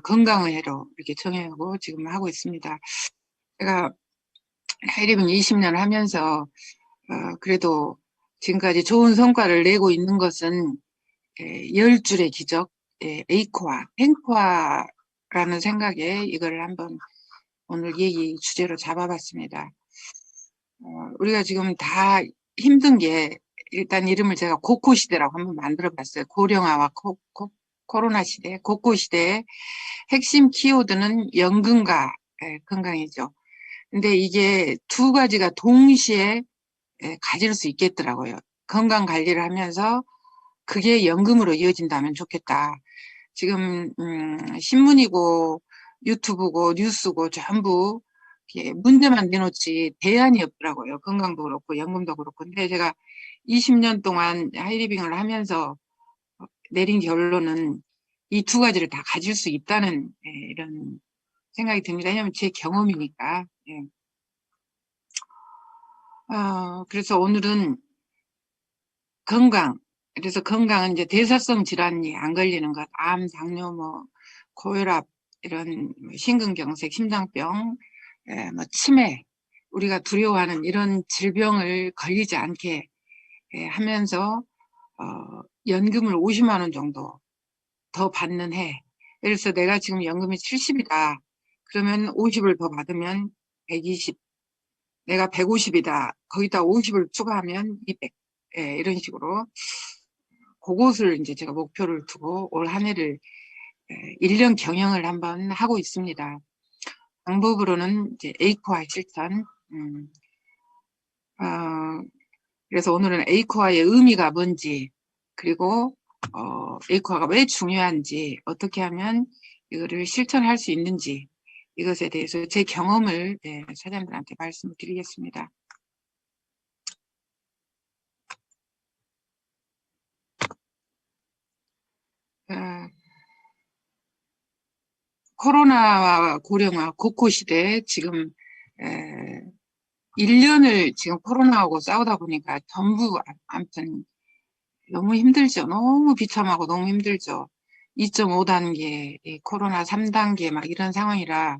건강을 해로 이렇게 정하고 지금 하고 있습니다. 제가 하이리빙 20년 하면서 그래도 지금까지 좋은 성과를 내고 있는 것은 10줄의 기적, 에이코아, 탱코아라는 생각에 이걸 한번 오늘 얘기 주제로 잡아봤습니다. 우리가 지금 다 힘든 게 일단 이름을 제가 고코 시대라고 한번 만들어봤어요. 고령화와 코로나 시대, 고코 시대의 핵심 키워드는 연금과 건강이죠. 근데 이게 두 가지가 동시에 가질 수 있겠더라고요. 건강 관리를 하면서 그게 연금으로 이어진다면 좋겠다. 지금 신문이고 유튜브고 뉴스고 전부 이렇게 문제만 내놓지 대안이 없더라고요. 건강도 그렇고 연금도 그렇고. 근데 제가 20년 동안 하이리빙을 하면서 내린 결론은 이 두 가지를 다 가질 수 있다는 이런 생각이 듭니다. 왜냐하면 제 경험이니까. 예. 그래서 오늘은 건강. 그래서 건강은 이제 대사성 질환이 안 걸리는 것, 암, 당뇨, 고혈압, 이런 심근경색, 심장병, 치매, 우리가 두려워하는 이런 질병을 걸리지 않게 하면서 연금을 50만 원 정도 더 받는 해. 그래서 내가 지금 연금이 70이다. 그러면 50을 더 받으면 120. 내가 150이다. 거기다 50을 추가하면 200. 이런 식으로 그것을 이제 제가 목표를 두고 올 한 해를 1년 경영을 한번 하고 있습니다. 방법으로는 이제 에이코아 실천. 그래서 오늘은 에이코아의 의미가 뭔지, 그리고 에이코아가 왜 중요한지, 어떻게 하면 이거를 실천할 수 있는지, 이것에 대해서 제 경험을 사장님들한테 말씀을 드리겠습니다. 코로나와 고령화, 고코 시대 지금 1년을 지금 코로나하고 싸우다 보니까 전부 아무튼 너무 힘들죠. 너무 비참하고 너무 힘들죠. 2.5단계, 코로나 3단계 막 이런 상황이라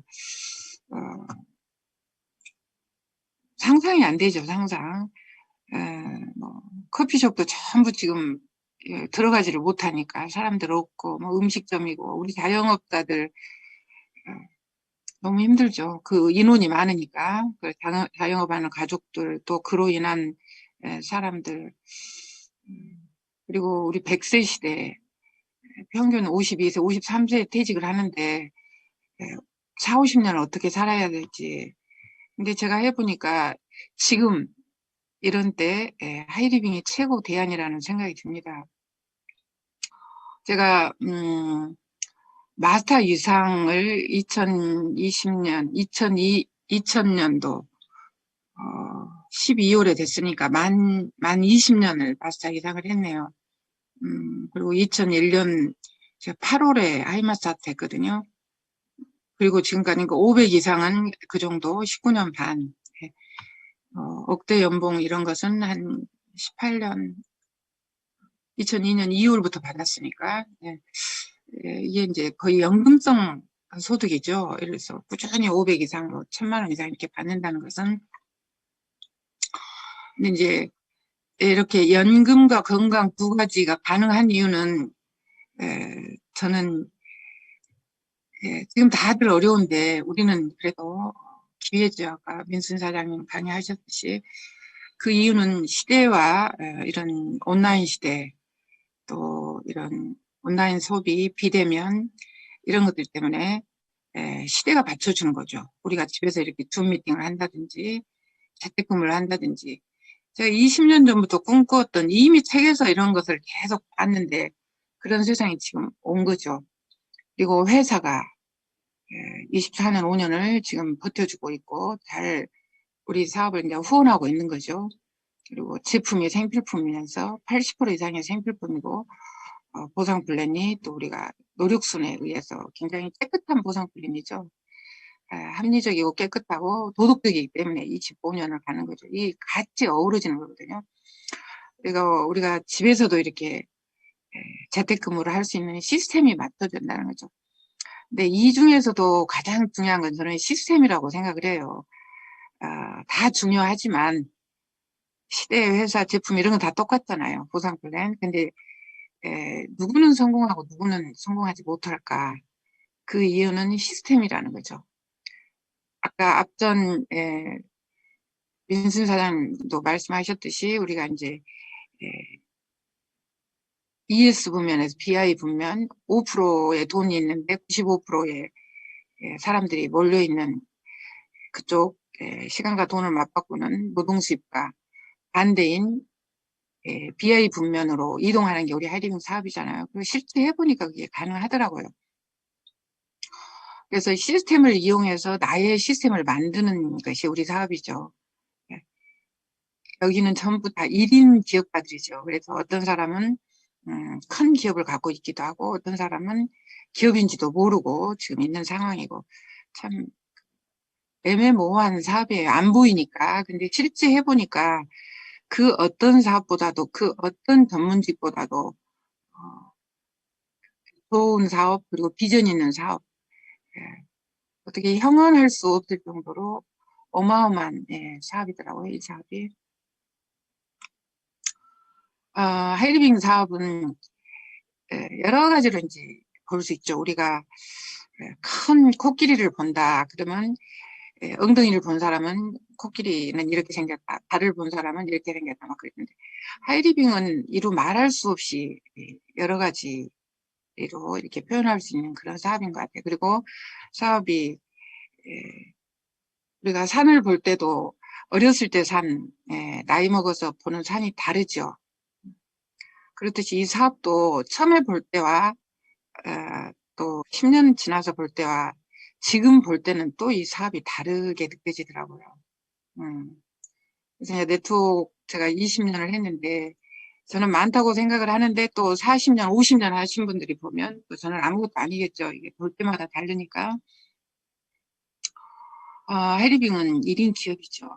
상상이 안 되죠. 상상. 커피숍도 전부 지금 들어가지를 못하니까 사람들 없고 음식점이고 우리 자영업자들 너무 힘들죠. 그 인원이 많으니까 그 자영업하는 가족들 또 그로 인한 사람들 그리고 우리 100세 시대 평균 52세, 53세에 퇴직을 하는데 4, 50년을 어떻게 살아야 될지. 근데 제가 해보니까 지금 이런 때 하이리빙이 최고 대안이라는 생각이 듭니다. 제가 마스터 이상을 2020년, 2000년도 12월에 됐으니까 만 20년을 마스터 이상을 했네요. 그리고 2001년 제가 8월에 하이마스터 했거든요. 그리고 지금까지 500 이상은 그 정도 19년 반. 억대 연봉 이런 것은 한 18년, 2002년 2월부터 받았으니까, 이게 이제 거의 연금성 소득이죠. 그래서 꾸준히 500 이상, 1000만 원 이상 이렇게 받는다는 것은, 근데 이제 이렇게 연금과 건강 두 가지가 가능한 이유는, 저는, 지금 다들 어려운데, 우리는 그래도 기회죠. 아까 민순 사장님 강의하셨듯이, 그 이유는 시대와 이런 온라인 시대, 또 이런 온라인 소비, 비대면, 이런 것들 때문에 시대가 받쳐주는 거죠. 우리가 집에서 이렇게 줌 미팅을 한다든지, 재택근무를 한다든지. 제가 20년 전부터 꿈꾸었던 이미 책에서 이런 것을 계속 봤는데, 그런 세상이 지금 온 거죠. 그리고 회사가 24년, 5년을 지금 버텨주고 있고, 잘 우리 사업을 이제 후원하고 있는 거죠. 그리고 제품이 생필품이면서 80% 이상의 생필품이고, 보상 플랜이 또 우리가 노력순에 의해서 굉장히 깨끗한 보상 플랜이죠. 합리적이고 깨끗하고 도덕적이기 때문에 25년을 가는 거죠. 이 같이 어우러지는 거거든요. 그리고 우리가 집에서도 이렇게 재택근무를 할 수 있는 시스템이 맞춰진다는 거죠. 근데 이 중에서도 가장 중요한 건 저는 시스템이라고 생각을 해요. 다 중요하지만 시대, 회사, 제품 이런 건 다 똑같잖아요. 보상 플랜. 근데 누구는 성공하고 누구는 성공하지 못할까? 그 이유는 시스템이라는 거죠. 아까 앞전 민순 사장님도 말씀하셨듯이 우리가 이제 ES 분면에서 BI 분면 5%의 돈이 있는데 95%의 사람들이 몰려있는 그쪽 시간과 돈을 맞바꾸는 노동수입과 반대인 BI 분면으로 이동하는 게 우리 하이리빙 사업이잖아요. 그리고 실제 해보니까 그게 가능하더라고요. 그래서 시스템을 이용해서 나의 시스템을 만드는 것이 우리 사업이죠. 여기는 전부 다 1인 기업가들이죠. 그래서 어떤 사람은 큰 기업을 갖고 있기도 하고 어떤 사람은 기업인지도 모르고 지금 있는 상황이고 참 애매모호한 사업이에요. 안 보이니까. 근데 실제 해보니까 그 어떤 사업보다도 그 어떤 전문직보다도 좋은 사업 그리고 비전 있는 사업 어떻게 형언할 수 없을 정도로 어마어마한 사업이더라고요. 이 사업이. 하이리빙 사업은 여러 가지로 이제 볼 수 있죠. 우리가 큰 코끼리를 본다. 그러면 엉덩이를 본 사람은 코끼리는 이렇게 생겼다. 발을 본 사람은 이렇게 생겼다. 막 그랬는데 하이리빙은 이루 말할 수 없이 여러 가지로 이렇게 표현할 수 있는 그런 사업인 것 같아요. 그리고 사업이 우리가 산을 볼 때도 어렸을 때 산, 나이 먹어서 보는 산이 다르죠. 그렇듯이 이 사업도 처음에 볼 때와 또 10년 지나서 볼 때와 지금 볼 때는 또 이 사업이 다르게 느껴지더라고요. 그래서 이제 네트워크 제가 20년을 했는데 저는 많다고 생각을 하는데 또 40년, 50년 하신 분들이 보면 또 저는 아무것도 아니겠죠. 이게 볼 때마다 다르니까. 해리빙은 1인 기업이죠.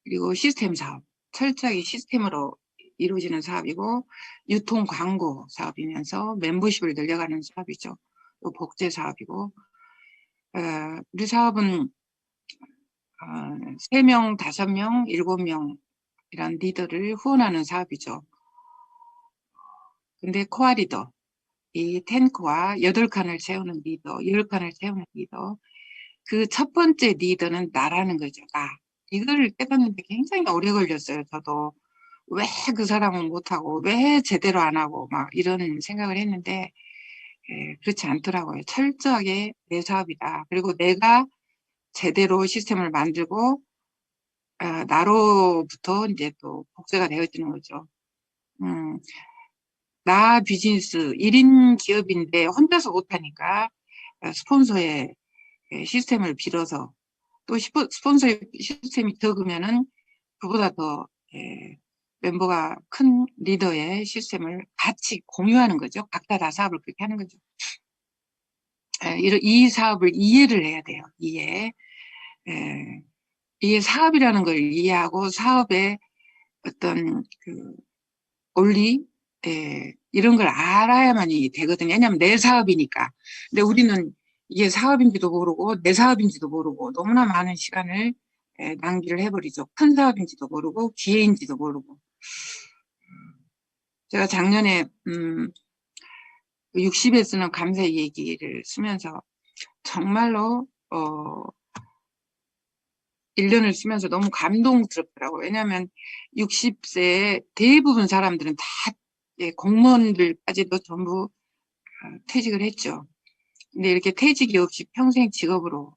그리고 시스템 사업, 철저하게 시스템으로 이루어지는 사업이고 유통 광고 사업이면서 멤버십을 늘려가는 사업이죠. 또 복제 사업이고 우리 사업은 3명, 5명, 7명 이런 리더를 후원하는 사업이죠. 근데 코어 리더, 이 탱크와 8칸을 세우는 리더, 10칸을 세우는 리더 그 첫 번째 리더는 나라는 거죠. 나. 이걸 깨닫는데 굉장히 오래 걸렸어요. 저도. 왜 그 사람은 못하고 왜 제대로 안 하고 막 이런 생각을 했는데 그렇지 않더라고요. 철저하게 내 사업이다. 그리고 내가 제대로 시스템을 만들고 나로부터 이제 또 복제가 되어지는 거죠. 나 비즈니스 1인 기업인데 혼자서 못하니까 스폰서의 시스템을 빌어서 또 스폰서의 시스템이 적으면은 그보다 더 멤버가 큰 리더의 시스템을 같이 공유하는 거죠. 각자 다 사업을 그렇게 하는 거죠. 이 사업을 이해를 해야 돼요. 이해 사업이라는 걸 이해하고 사업의 어떤 그 원리 이런 걸 알아야만이 되거든요. 왜냐하면 내 사업이니까. 근데 우리는 이게 사업인지도 모르고 내 사업인지도 모르고 너무나 많은 시간을 낭비를 해버리죠. 큰 사업인지도 모르고 기회인지도 모르고. 제가 작년에 60에 쓰는 감사 얘기를 쓰면서 정말로 1년을 쓰면서 너무 감동스럽더라고요. 왜냐하면 60세에 대부분 사람들은 다 공무원들까지도 전부 퇴직을 했죠. 근데 이렇게 퇴직이 없이 평생 직업으로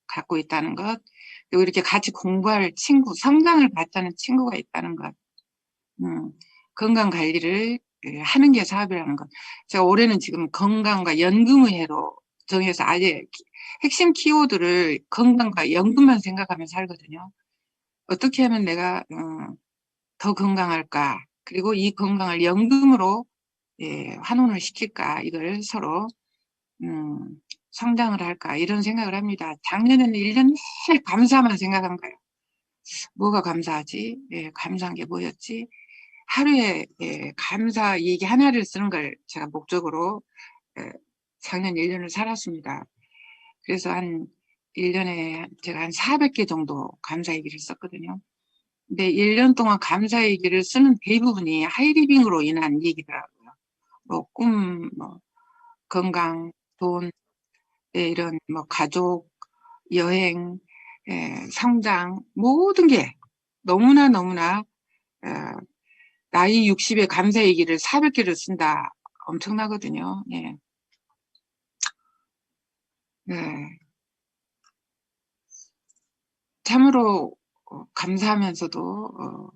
갖고 있다는 것, 그리고 이렇게 같이 공부할 친구, 성장을 받자는 친구가 있다는 것, 건강 관리를 하는 게 사업이라는 것. 제가 올해는 지금 건강과 연금의 해로 정해서 아예 핵심 키워드를 건강과 연금만 생각하면 살거든요. 어떻게 하면 내가 더 건강할까? 그리고 이 건강을 연금으로 환원을 시킬까? 이걸 서로 성장을 할까? 이런 생각을 합니다. 작년에는 1년 내내 감사만 생각한 거예요. 뭐가 감사하지? 감사한 게 뭐였지? 하루에 감사 얘기 하나를 쓰는 걸 제가 목적으로 작년 1년을 살았습니다. 그래서 한 1년에 제가 한 400개 정도 감사일기를 썼거든요. 근데 1년 동안 감사일기를 쓰는 대부분이 하이리빙으로 인한 얘기더라고요. 뭐 꿈, 뭐 건강, 돈, 이런 뭐 가족, 여행, 성장, 모든 게 너무나 나이 60에 감사일기를 400개를 쓴다. 엄청나거든요. 예. 네. 참으로 감사하면서도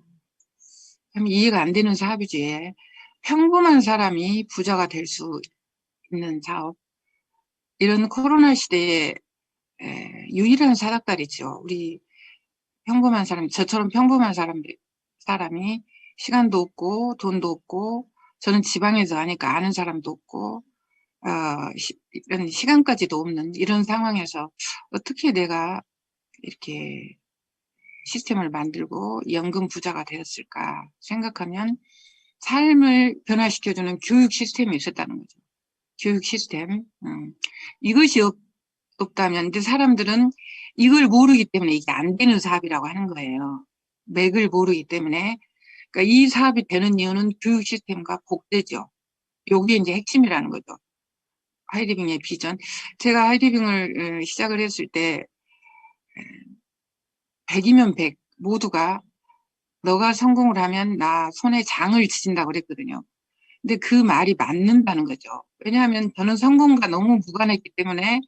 참 이해가 안 되는 사업이지. 평범한 사람이 부자가 될 수 있는 사업. 이런 코로나 시대에 유일한 사닥다리죠. 우리 평범한 사람, 저처럼 평범한 사람이 시간도 없고 돈도 없고 저는 지방에서 하니까 아는 사람도 없고 이런 시간까지도 없는 이런 상황에서 어떻게 내가 이렇게 시스템을 만들고 연금 부자가 되었을까 생각하면 삶을 변화시켜주는 교육 시스템이 있었다는 거죠. 교육 시스템. 이것이 없다면 근데 사람들은 이걸 모르기 때문에 이게 안 되는 사업이라고 하는 거예요. 맥을 모르기 때문에. 그러니까 이 사업이 되는 이유는 교육 시스템과 복제죠. 요게 이제 핵심이라는 거죠. 하이리빙의 비전. 제가 하이리빙을 시작을 했을 때 100이면 100 모두가 너가 성공을 하면 나 손에 장을 지진다고 그랬거든요. 근데 그 말이 맞는다는 거죠. 왜냐하면 저는 성공과 너무 무관했기 때문에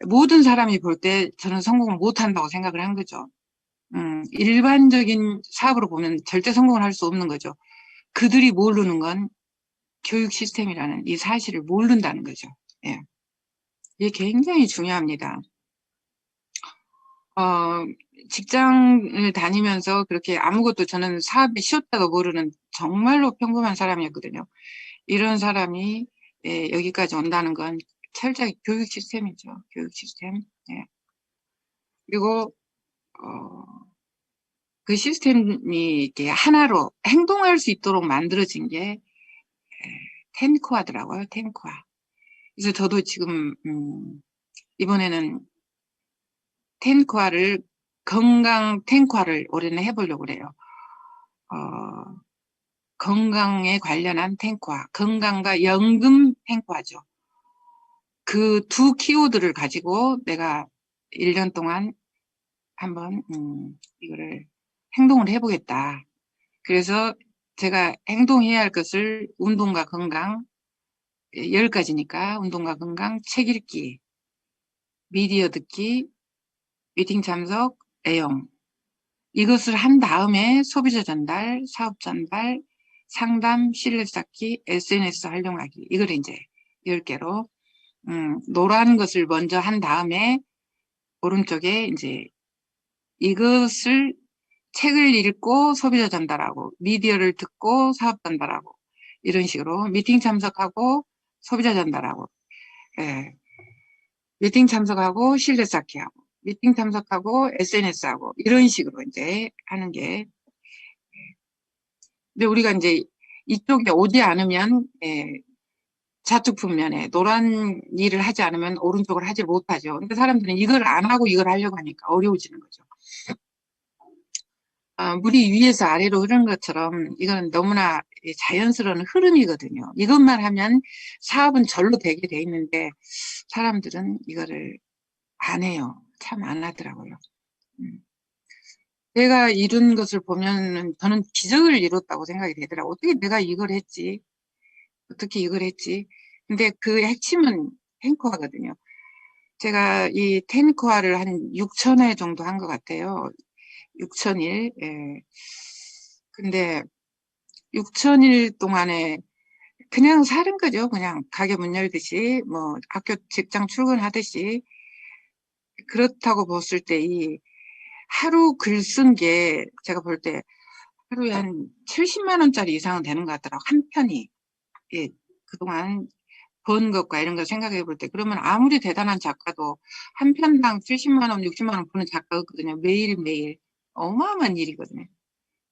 모든 사람이 볼 때 저는 성공을 못한다고 생각을 한 거죠. 일반적인 사업으로 보면 절대 성공을 할 수 없는 거죠. 그들이 모르는 건 교육 시스템이라는 이 사실을 모른다는 거죠. 예. 이게 굉장히 중요합니다. 어, 직장을 다니면서 그렇게 아무것도 저는 사업이 쉬웠다고 모르는 정말로 평범한 사람이었거든요. 이런 사람이 여기까지 온다는 건 철저히 교육 시스템이죠. 교육 시스템. 예. 그리고 그 시스템이 이렇게 하나로 행동할 수 있도록 만들어진 게 텐코아더라고요. 텐코아. 그래서 저도 지금 이번에는 텐코아를 건강 텐코아를 올해는 해보려고 그래요. 건강에 관련한 텐코아, 건강과 연금 텐코아죠. 그 두 키워드를 가지고 내가 1년 동안 한번 이거를 행동을 해보겠다. 그래서 제가 행동해야 할 것을 운동과 건강 10가지니까 운동과 건강, 책 읽기, 미디어 듣기, 미팅 참석, 애용 이것을 한 다음에 소비자 전달, 사업 전달, 상담, 신뢰 쌓기, SNS 활용하기 이걸 이제 10개로 노란 것을 먼저 한 다음에 오른쪽에 이제 이것을 책을 읽고 소비자 전달하고 미디어를 듣고 사업 전달하고 이런 식으로 미팅 참석하고 소비자 전달하고 예. 미팅 참석하고 신뢰 쌓기 하고 미팅 참석하고 SNS 하고 이런 식으로 이제 하는 게 근데 우리가 이제 이쪽에 오지 않으면 좌측 분면에 노란 일을 하지 않으면 오른쪽을 하지 못하죠. 근데 사람들은 이걸 안 하고 이걸 하려고 하니까 어려워지는 거죠. 물이 위에서 아래로 흐르는 것처럼 이건 너무나 자연스러운 흐름이거든요. 이것만 하면 사업은 절로 되게 돼 있는데 사람들은 이거를 안 해요. 참 안 하더라고요. 내가 이룬 것을 보면은 저는 기적을 이뤘다고 생각이 되더라고요. 어떻게 내가 이걸 했지? 어떻게 이걸 했지? 근데 그 핵심은 탱커하거든요. 제가 이 탱커화를 한 6,000회 정도 한 것 같아요. 6,000일. 예. 근데 6,000일 동안에 그냥 사는 거죠. 그냥 가게 문 열듯이, 뭐 학교 직장 출근하듯이. 그렇다고 봤을 때 이 하루 글 쓴 게 제가 볼 때 하루에 한 70만 원짜리 이상은 되는 것 같더라고요. 한 편이. 예. 그동안 번 것과 이런 걸 생각해 볼 때 그러면 아무리 대단한 작가도 한 편당 70만 원, 60만 원 버는 작가가 있거든요. 매일매일. 어마어마한 일이거든요.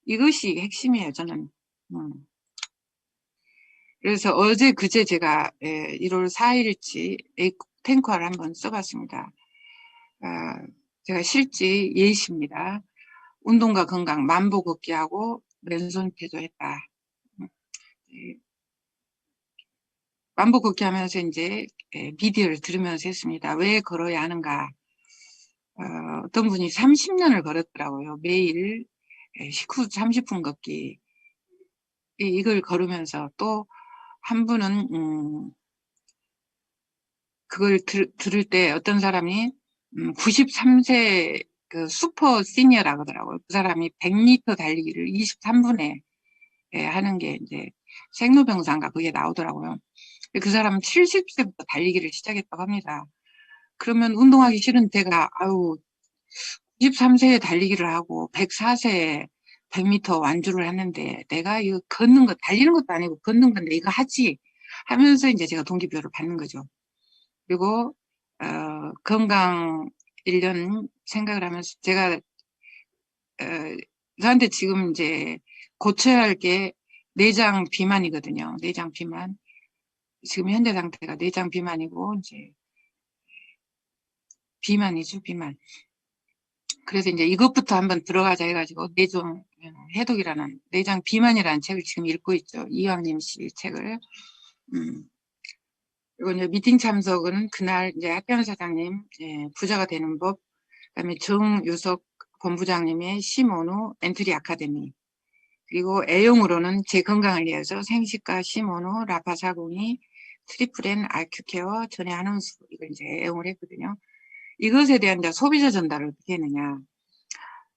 이것이 핵심이에요, 저는. 그래서 어제 그제 제가 1월 4일치 탱커를 한번 써봤습니다. 제가 실지 예시입니다. 운동과 건강, 만보 걷기하고 맨손 태도했다. 만보 걷기 하면서 이제 미디어를 들으면서 했습니다. 왜 걸어야 하는가? 어떤 분이 30년을 걸었더라고요. 매일 30분 걷기. 이걸 걸으면서 또 한 분은 그걸 들을 때 어떤 사람이 93세 그 슈퍼 시니어라고 하더라고요. 그 사람이 100m 달리기를 23분에 하는 게 이제 생로병사인가 그게 나오더라고요. 그 사람은 70세부터 달리기를 시작했다고 합니다. 그러면 운동하기 싫은 때가 아유 93세에 달리기를 하고 104세에 100m 완주를 했는데 내가 이거 걷는 거 달리는 것도 아니고 걷는 건데 이거 하지 하면서 이제 제가 동기부여를 받는 거죠. 그리고 건강 1년 생각을 하면서 제가 저한테 지금 이제 고쳐야 할 게 내장 비만이거든요. 내장 비만. 지금 현재 상태가 내장 비만이고 이제 비만이죠, 비만. 그래서 이제 이것부터 한번 들어가자 해가지고 내장 해독이라는 내장 비만이라는 책을 지금 읽고 있죠. 이왕림 씨 책을. 그리고 이제 미팅 참석은 그날 이제 학교원 사장님 부자가 되는 법, 그다음에 정유석 본부장님의 시모노 엔트리 아카데미, 그리고 애용으로는 제 건강을 위해서 생식과 시모노 라파사공이 트리플엔 아큐케어 전에 아나운서 이걸 이제 애용을 했거든요. 이것에 대한 이제 소비자 전달을 어떻게 했느냐.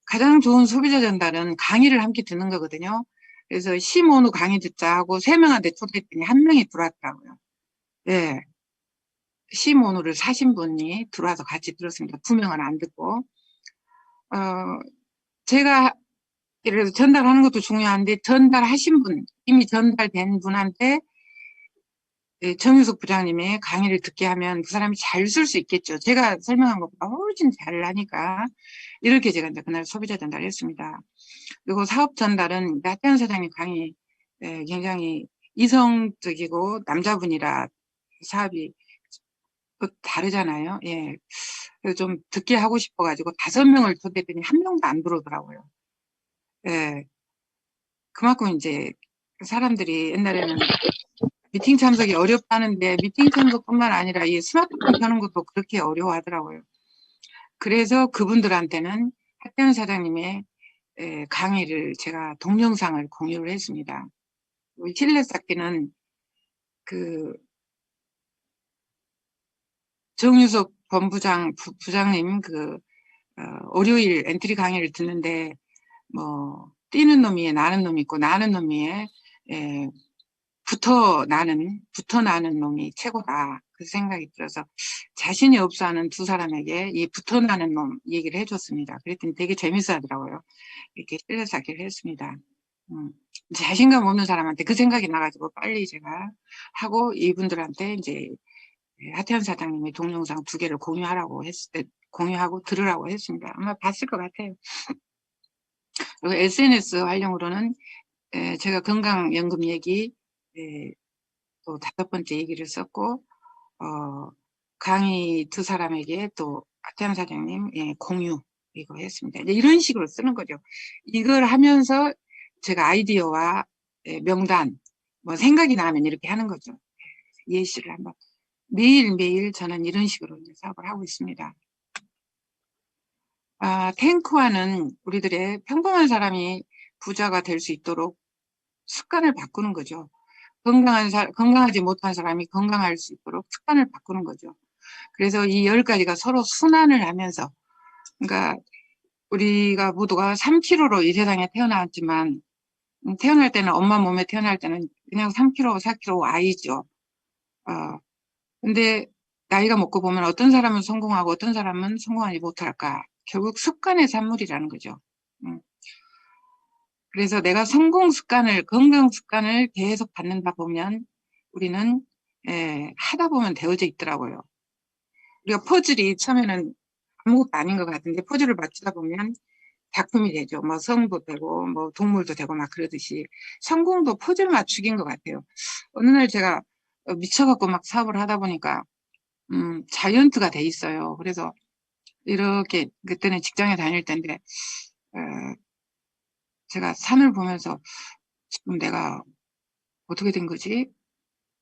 가장 좋은 소비자 전달은 강의를 함께 듣는 거거든요. 그래서 시모노 강의 듣자 하고 3명한테 초대했더니 1명이 들어왔더라고요. 네. 시모노를 사신 분이 들어와서 같이 들었습니다. 2명은 안 듣고. 제가 예를 들어서 전달하는 것도 중요한데 전달하신 분, 이미 전달된 분한테 정유석 부장님의 강의를 듣게 하면 그 사람이 잘 쓸 수 있겠죠. 제가 설명한 것보다 훨씬 잘 하니까 이렇게 제가 이제 그날 소비자 전달을 했습니다. 그리고 사업 전달은 나태현 사장님 강의 굉장히 이성적이고 남자분이라 사업이 또 다르잖아요. 예. 그래서 좀 듣게 하고 싶어가지고 5명을 초대했더니 1명도 안 들어오더라고요. 예. 그만큼 이제 사람들이 옛날에는 미팅 참석이 어렵다는데 미팅 참석뿐만 아니라 이 스마트폰 켜는 것도 그렇게 어려워하더라고요. 그래서 그분들한테는 학대현 사장님의 강의를 제가 동영상을 공유를 했습니다. 실내 쌓기는 그 정유석 본부장 부장님 그 월요일 엔트리 강의를 듣는데 뭐 뛰는 놈이 나는 놈이 있고 나는 놈이 붙어 나는 놈이 최고다. 그 생각이 들어서 자신이 없어하는 두 사람에게 이 붙어 나는 놈 얘기를 해줬습니다. 그랬더니 되게 재밌어 하더라고요. 이렇게 실내 쌓기를 했습니다. 자신감 없는 사람한테 그 생각이 나가지고 빨리 제가 하고 이분들한테 이제 하태현 사장님의 동영상 2개를 공유하라고 했을 때 공유하고 들으라고 했습니다. 아마 봤을 것 같아요. 그리고 SNS 활용으로는 제가 건강연금 얘기 또 5번째 얘기를 썼고 강의 2사람에게 또 하태현 사장님 공유 이거 했습니다. 이제 이런 식으로 쓰는 거죠. 이걸 하면서 제가 아이디어와 명단 뭐 생각이 나면 이렇게 하는 거죠. 예시를 한번 매일매일 저는 이런 식으로 이제 사업을 하고 있습니다. 탱크화는 우리들의 평범한 사람이 부자가 될 수 있도록 습관을 바꾸는 거죠. 건강하지 못한 사람이 건강할 수 있도록 습관을 바꾸는 거죠. 그래서 이 10가지가 서로 순환을 하면서, 그러니까 우리가 모두가 3kg로 이 세상에 태어났지만, 태어날 때는 엄마 몸에 태어날 때는 그냥 3kg, 4kg 아이죠. 근데 나이가 먹고 보면 어떤 사람은 성공하고 어떤 사람은 성공하지 못할까. 결국 습관의 산물이라는 거죠. 그래서 내가 성공 습관을, 건강 습관을 계속 갖는다 보면 우리는 하다 보면 되어져 있더라고요. 우리가 퍼즐이 처음에는 아무것도 아닌 것 같은데 퍼즐을 맞추다 보면 작품이 되죠. 뭐 성도 되고 뭐 동물도 되고 막 그러듯이 성공도 포즈를 맞추기인 것 같아요. 어느 날 제가 미쳐갖고 막 사업을 하다 보니까 자이언트가 돼 있어요. 그래서 이렇게 그때는 직장에 다닐 때인데 어, 제가 산을 보면서 지금 내가 어떻게 된 거지?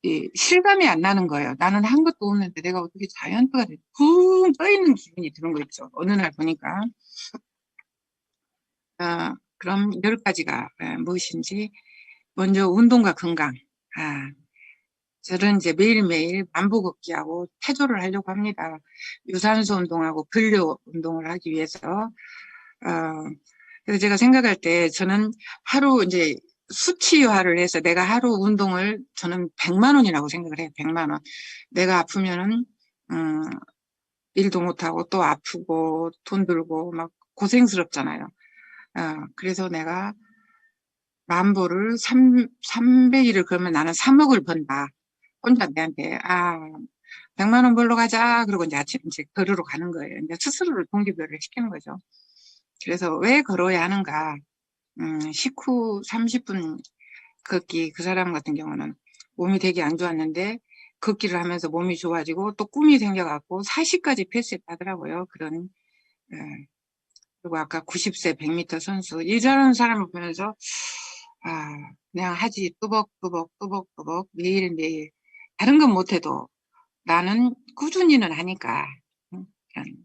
이 실감이 안 나는 거예요. 나는 한 것도 없는데 내가 어떻게 자이언트가 돼? 붕 떠 있는 기분이 드는 거 있죠. 어느 날 보니까. 그럼 10가지가 무엇인지. 먼저 운동과 건강. 아, 저는 이제 매일매일 만보 걷기하고 태조를 하려고 합니다. 유산소 운동하고 근력 운동을 하기 위해서. 그래서 제가 생각할 때 저는 하루 이제 수치화를 해서 내가 하루 운동을 저는 100만 원이라고 생각을 해요. 100만 원. 내가 아프면은, 일도 못하고 또 아프고 돈 들고 막 고생스럽잖아요. 그래서 내가 만보를 300일을 그러면 나는 3억을 번다. 혼자 내한테, 100만 원 벌러 가자. 그러고 이제 아침 이제 걸으러 가는 거예요. 이제 스스로를 동기부여를 시키는 거죠. 그래서 왜 걸어야 하는가? 식후 30분 걷기, 그 사람 같은 경우는 몸이 되게 안 좋았는데 걷기를 하면서 몸이 좋아지고 또 꿈이 생겨갖고 40까지 패스했다더라고요. 그런, 예. 그리고 아까 90세 100m 선수, 이런 사람을 보면서, 그냥 하지, 뚜벅뚜벅 매일매일. 다른 건 못해도 나는 꾸준히는 하니까, 그런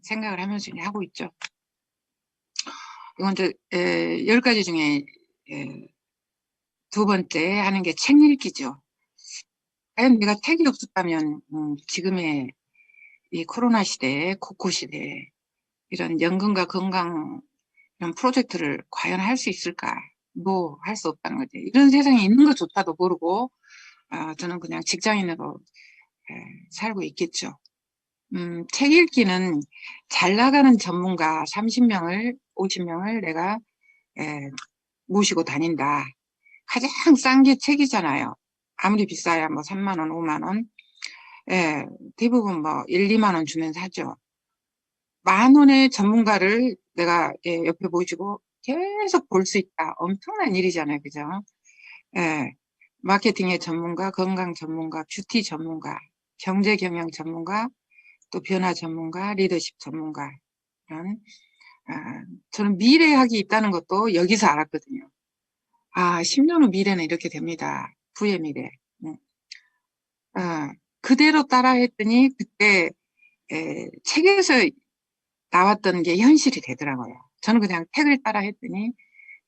생각을 하면서 이제 하고 있죠. 이건 이제, 10가지 중에, 두 번째 하는 게 책 읽기죠. 과연 내가 책이 없었다면, 지금의 이 코로나 시대에, 코코 시대에, 이런 연금과 건강, 이런 프로젝트를 과연 할 수 있을까? 뭐, 할 수 없다는 거지. 이런 세상에 있는 것조차도 모르고, 저는 그냥 직장인으로 살고 있겠죠. 책 읽기는 잘 나가는 전문가 30명을, 50명을 내가 모시고 다닌다. 가장 싼 게 책이잖아요. 아무리 비싸야 뭐 3만 원, 5만 원. 대부분 뭐 1, 2만 원 주면 사죠. 10,000원의 전문가를 내가 옆에 모시고 계속 볼 수 있다. 엄청난 일이잖아요. 그죠? 예. 마케팅의 전문가, 건강 전문가, 뷰티 전문가, 경제 경영 전문가, 또 변화 전문가, 리더십 전문가. 이런, 저는 미래학이 있다는 것도 여기서 알았거든요. 10년 후 미래는 이렇게 됩니다. 부의 미래. 음. 그대로 따라 했더니 그때 책에서 나왔던 게 현실이 되더라고요. 저는 그냥 책을 따라 했더니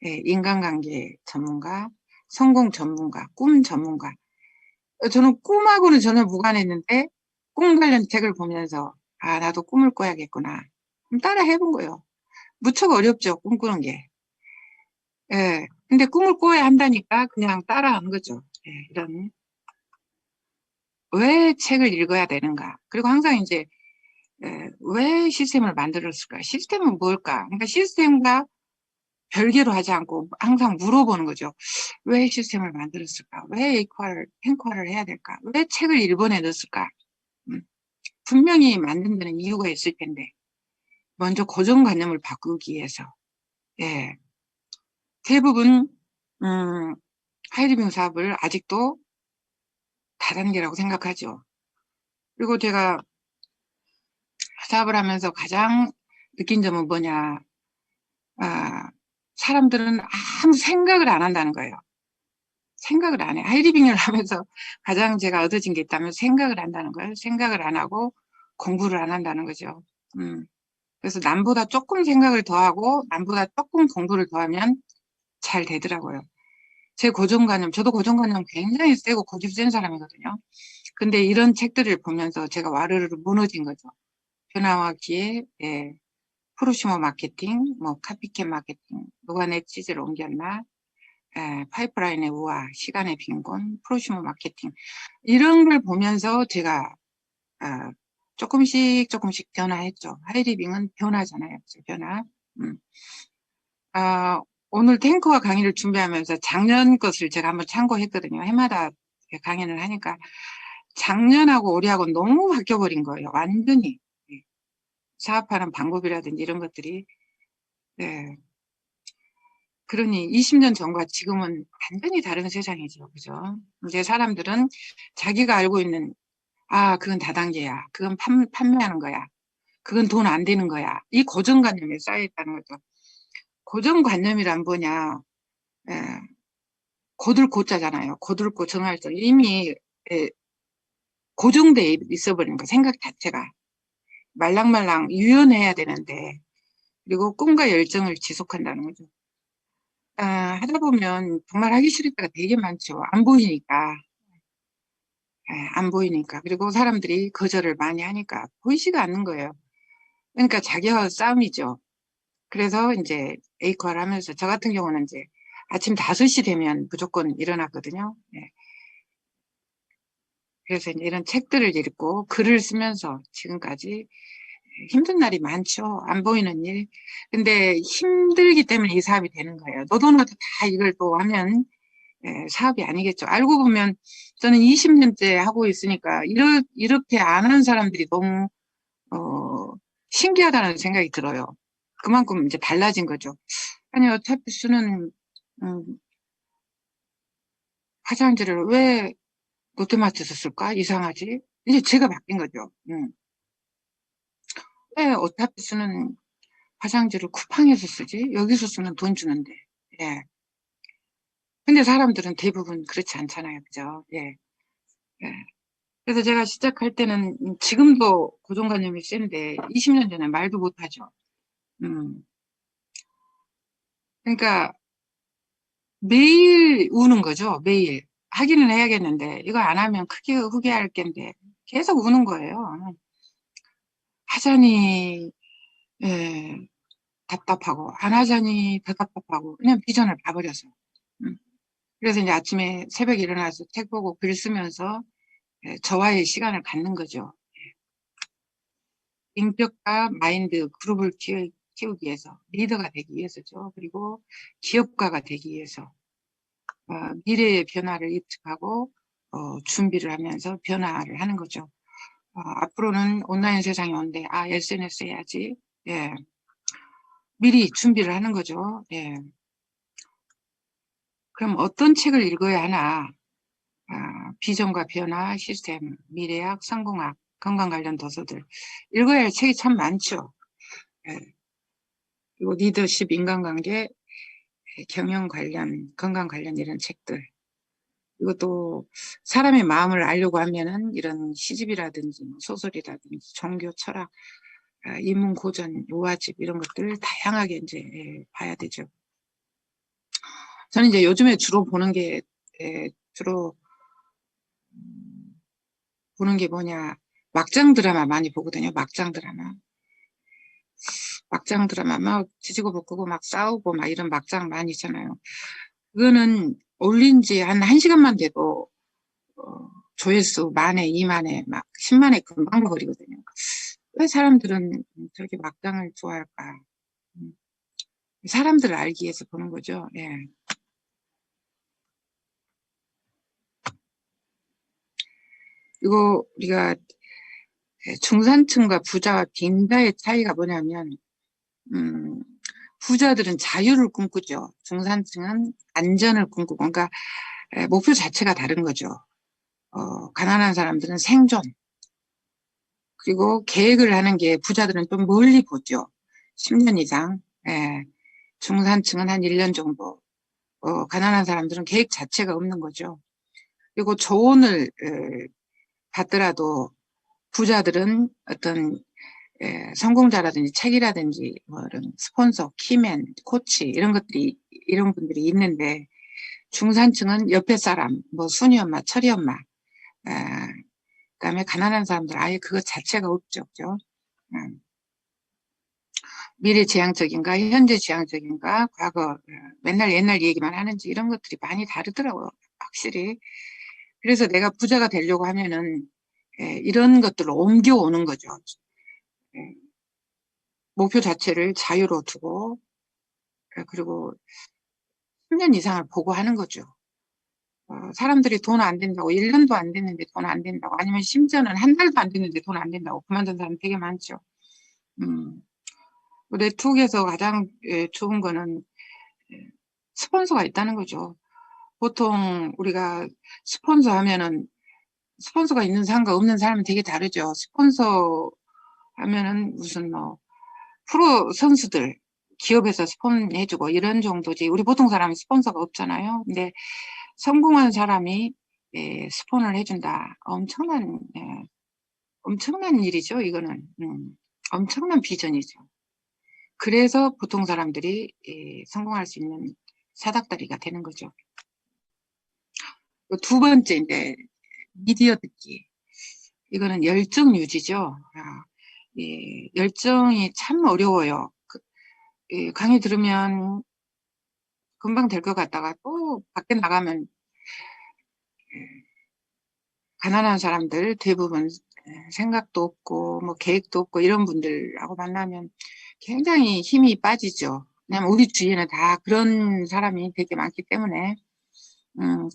인간관계 전문가, 성공 전문가, 꿈 전문가. 저는 꿈하고는 전혀 무관했는데 꿈 관련 책을 보면서 나도 꿈을 꿔야겠구나. 그럼 따라 해본 거예요. 무척 어렵죠, 꿈꾸는 게. 근데 꿈을 꿔야 한다니까 그냥 따라한 거죠. 이런. 왜 책을 읽어야 되는가? 그리고 항상 이제 왜 시스템을 만들었을까? 시스템은 뭘까? 그러니까 시스템과 별개로 하지 않고 항상 물어보는 거죠. 왜 시스템을 만들었을까? 왜 탱커화를 해야 될까? 왜 책을 일본에 넣었을까? 분명히 만든 데는 이유가 있을 텐데 먼저 고정관념을 바꾸기 위해서 대부분 하이리빙 사업을 아직도 다단계라고 생각하죠. 그리고 제가 사업을 하면서 가장 느낀 점은 뭐냐? 사람들은 아무 생각을 안 한다는 거예요. 생각을 안 해. 하이리빙을 하면서 가장 제가 얻어진 게 있다면 생각을 한다는 거예요. 생각을 안 하고 공부를 안 한다는 거죠. 그래서 남보다 조금 생각을 더하고 남보다 조금 공부를 더하면 잘 되더라고요. 제 고정관념, 저도 고정관념 굉장히 세고 고집 센 사람이거든요. 근데 이런 책들을 보면서 제가 와르르 무너진 거죠. 변화와 기회, 프로시머 마케팅, 뭐 카피캣 마케팅, 누가 내 치즈를 옮겼나, 파이프라인의 우화, 시간의 빈곤, 프로시머 마케팅 이런 걸 보면서 제가 조금씩 변화했죠. 하이리빙은 변화잖아요. 변화. 오늘 탱커와 강의를 준비하면서 작년 것을 제가 한번 참고했거든요. 해마다 강연을 하니까 작년하고 올해하고 너무 바뀌어버린 거예요. 완전히. 사업하는 방법이라든지 이런 것들이. 그러니 20년 전과 지금은 완전히 다른 세상이죠. 그죠? 이제 사람들은 자기가 알고 있는, 아, 그건 다단계야. 그건 판매하는 거야. 그건 돈 안 되는 거야. 이 고정관념에 쌓여있다는 거죠. 고정관념이란 뭐냐. 에, 고들고자잖아요. 고들고 정할적. 이미 고정돼 있어버린 거, 생각 자체가. 말랑말랑 유연해야 되는데, 그리고 꿈과 열정을 지속한다는 거죠. 하다 보면 정말 하기 싫을 때가 되게 많죠. 안 보이니까. 안 보이니까. 그리고 사람들이 거절을 많이 하니까 보이지가 않는 거예요. 그러니까 자기와 싸움이죠. 그래서 이제 에이코를 하면서 저 같은 경우는 이제 아침 5시 되면 무조건 일어났거든요. 예. 그래서 이제 이런 책들을 읽고 글을 쓰면서 지금까지 힘든 날이 많죠. 안 보이는 일. 근데 힘들기 때문에 이 사업이 되는 거예요. 너도나도 다 이걸 또 하면 사업이 아니겠죠. 알고 보면 저는 20년째 하고 있으니까 이렇게 안 하는 사람들이 너무 신기하다는 생각이 들어요. 그만큼 이제 달라진 거죠. 아니 어차피 쓰는 화장지를 왜 롯데마트에서 쓸까? 이상하지? 이제 제가 바뀐 거죠. 왜 어차피 쓰는 화장지를 쿠팡에서 쓰지? 여기서 쓰면 돈 주는데. 예. 근데 사람들은 대부분 그렇지 않잖아요. 그죠? 예. 예. 그래서 제가 시작할 때는 지금도 고정관념이 센데 20년 전에 말도 못하죠. 음. 그러니까 매일 우는 거죠. 매일. 하기는 해야겠는데 이거 안 하면 크게 후회할 겐데 계속 우는 거예요. 하자니 예, 답답하고 안 하자니 더 답답하고 그냥 비전을 봐버려서. 음. 그래서 이제 아침에 새벽에 일어나서 책 보고 글 쓰면서 저와의 시간을 갖는 거죠. 인격과 마인드, 그룹을 키우기 위해서, 리더가 되기 위해서죠. 그리고 기업가가 되기 위해서, 미래의 변화를 예측하고, 준비를 하면서 변화를 하는 거죠. 앞으로는 온라인 세상이 온대, SNS 해야지. 예. 미리 준비를 하는 거죠. 예. 그럼 어떤 책을 읽어야 하나? 비전과 변화, 시스템, 미래학, 성공학, 건강 관련 도서들. 읽어야 할 책이 참 많죠. 예. 그리고 리더십, 인간관계, 경영 관련, 건강 관련 이런 책들. 이것도 사람의 마음을 알려고 하면은 이런 시집이라든지 뭐 소설이라든지 종교, 철학, 인문 고전, 요화집 이런 것들을 다양하게 이제 봐야 되죠. 저는 이제 요즘에 주로 보는 게 주로 보는 게 뭐냐, 막장 드라마 많이 보거든요. 막장 드라마. 막장 드라마 막 지지고 볶고 막 싸우고 막 이런 막장 많이 있잖아요. 그거는 올린 지 한 1시간만 돼도 조회수 만에, 2만에, 막 10만에 금방 가버리거든요. 왜 사람들은 저렇게 막장을 좋아할까? 음, 사람들을 알기 위해서 보는 거죠. 예. 그리고 우리가 중산층과 부자와 빈자의 차이가 뭐냐면, 음, 부자들은 자유를 꿈꾸죠. 중산층은 안전을 꿈꾸고, 그러니까 목표 자체가 다른 거죠. 가난한 사람들은 생존, 그리고 계획을 하는 게 부자들은 좀 멀리 보죠. 10년 이상. 예. 중산층은 한 1년 정도. 가난한 사람들은 계획 자체가 없는 거죠. 그리고 조언을 받더라도 부자들은 어떤 성공자라든지 책이라든지 뭐 이런 스폰서, 키맨, 코치 이런 것들이 이런 분들이 있는데 중산층은 옆에 사람, 뭐 순이 엄마, 철이 엄마, 그다음에 가난한 사람들 아예 그것 자체가 없죠, 그죠? 음. 미래지향적인가, 현재지향적인가, 과거, 맨날 옛날 얘기만 하는지 이런 것들이 많이 다르더라고요. 확실히. 그래서 내가 부자가 되려고 하면은, 이런 것들을 옮겨오는 거죠. 예, 목표 자체를 자유로 두고, 그리고 10년 이상을 보고 하는 거죠. 사람들이 돈 안 된다고, 1년도 안 됐는데 돈 안 된다고, 아니면 심지어는 한 달도 안 됐는데 돈 안 된다고 그만둔 사람 되게 많죠. 음, 네트워크에서 가장 좋은 거는 스폰서가 있다는 거죠. 보통 우리가 스폰서 하면은 스폰서가 있는 사람과 없는 사람은 되게 다르죠. 스폰서 하면은 무슨 뭐 프로 선수들 기업에서 스폰해주고 이런 정도지. 우리 보통 사람은 스폰서가 없잖아요. 근데 성공한 사람이 스폰을 해준다. 엄청난 일이죠. 이거는 엄청난 비전이죠. 그래서 보통 사람들이 성공할 수 있는 사닥다리가 되는 거죠. 두 번째 이제 미디어 듣기. 이거는 열정 유지죠. 열정이 참 어려워요. 강의 들으면 금방 될 것 같다가 또 밖에 나가면 가난한 사람들 대부분 생각도 없고 뭐 계획도 없고 이런 분들하고 만나면 굉장히 힘이 빠지죠. 왜냐면 우리 주위에는 다 그런 사람이 되게 많기 때문에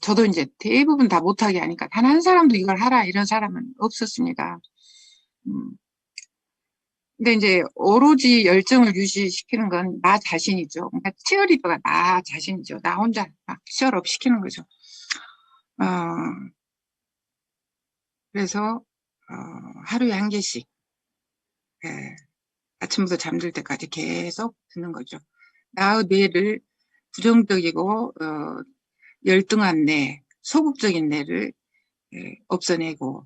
저도 이제 대부분 다 못하게 하니까 단 한 사람도 이걸 하라 이런 사람은 없었습니다. 근데 이제 오로지 열정을 유지시키는 건 나 자신이죠. 그러니까 치어리더가 나 자신이죠. 나 혼자 막 치어업 시키는 거죠. 그래서 하루에 한 개씩 아침부터 잠들 때까지 계속 듣는 거죠. 나의 뇌를 부정적이고 열등한 뇌, 소극적인 뇌를 없애내고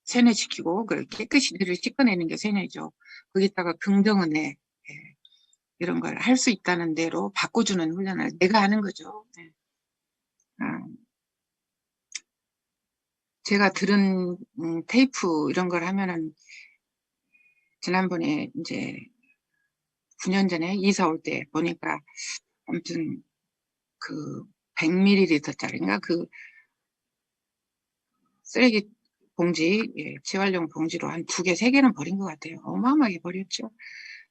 세뇌시키고 깨끗이 뇌를 씻어내는 게 세뇌죠. 거기다가 긍정의 뇌 이런 걸 할 수 있다는 대로 바꿔주는 훈련을 내가 하는 거죠. 제가 들은 테이프 이런 걸 하면은 지난번에 이제 9년 전에 이사 올 때 보니까 아무튼 그 100ml짜리인가 그 쓰레기 봉지, 재활용 봉지로 한 2개, 3개는 버린 것 같아요. 어마어마하게 버렸죠.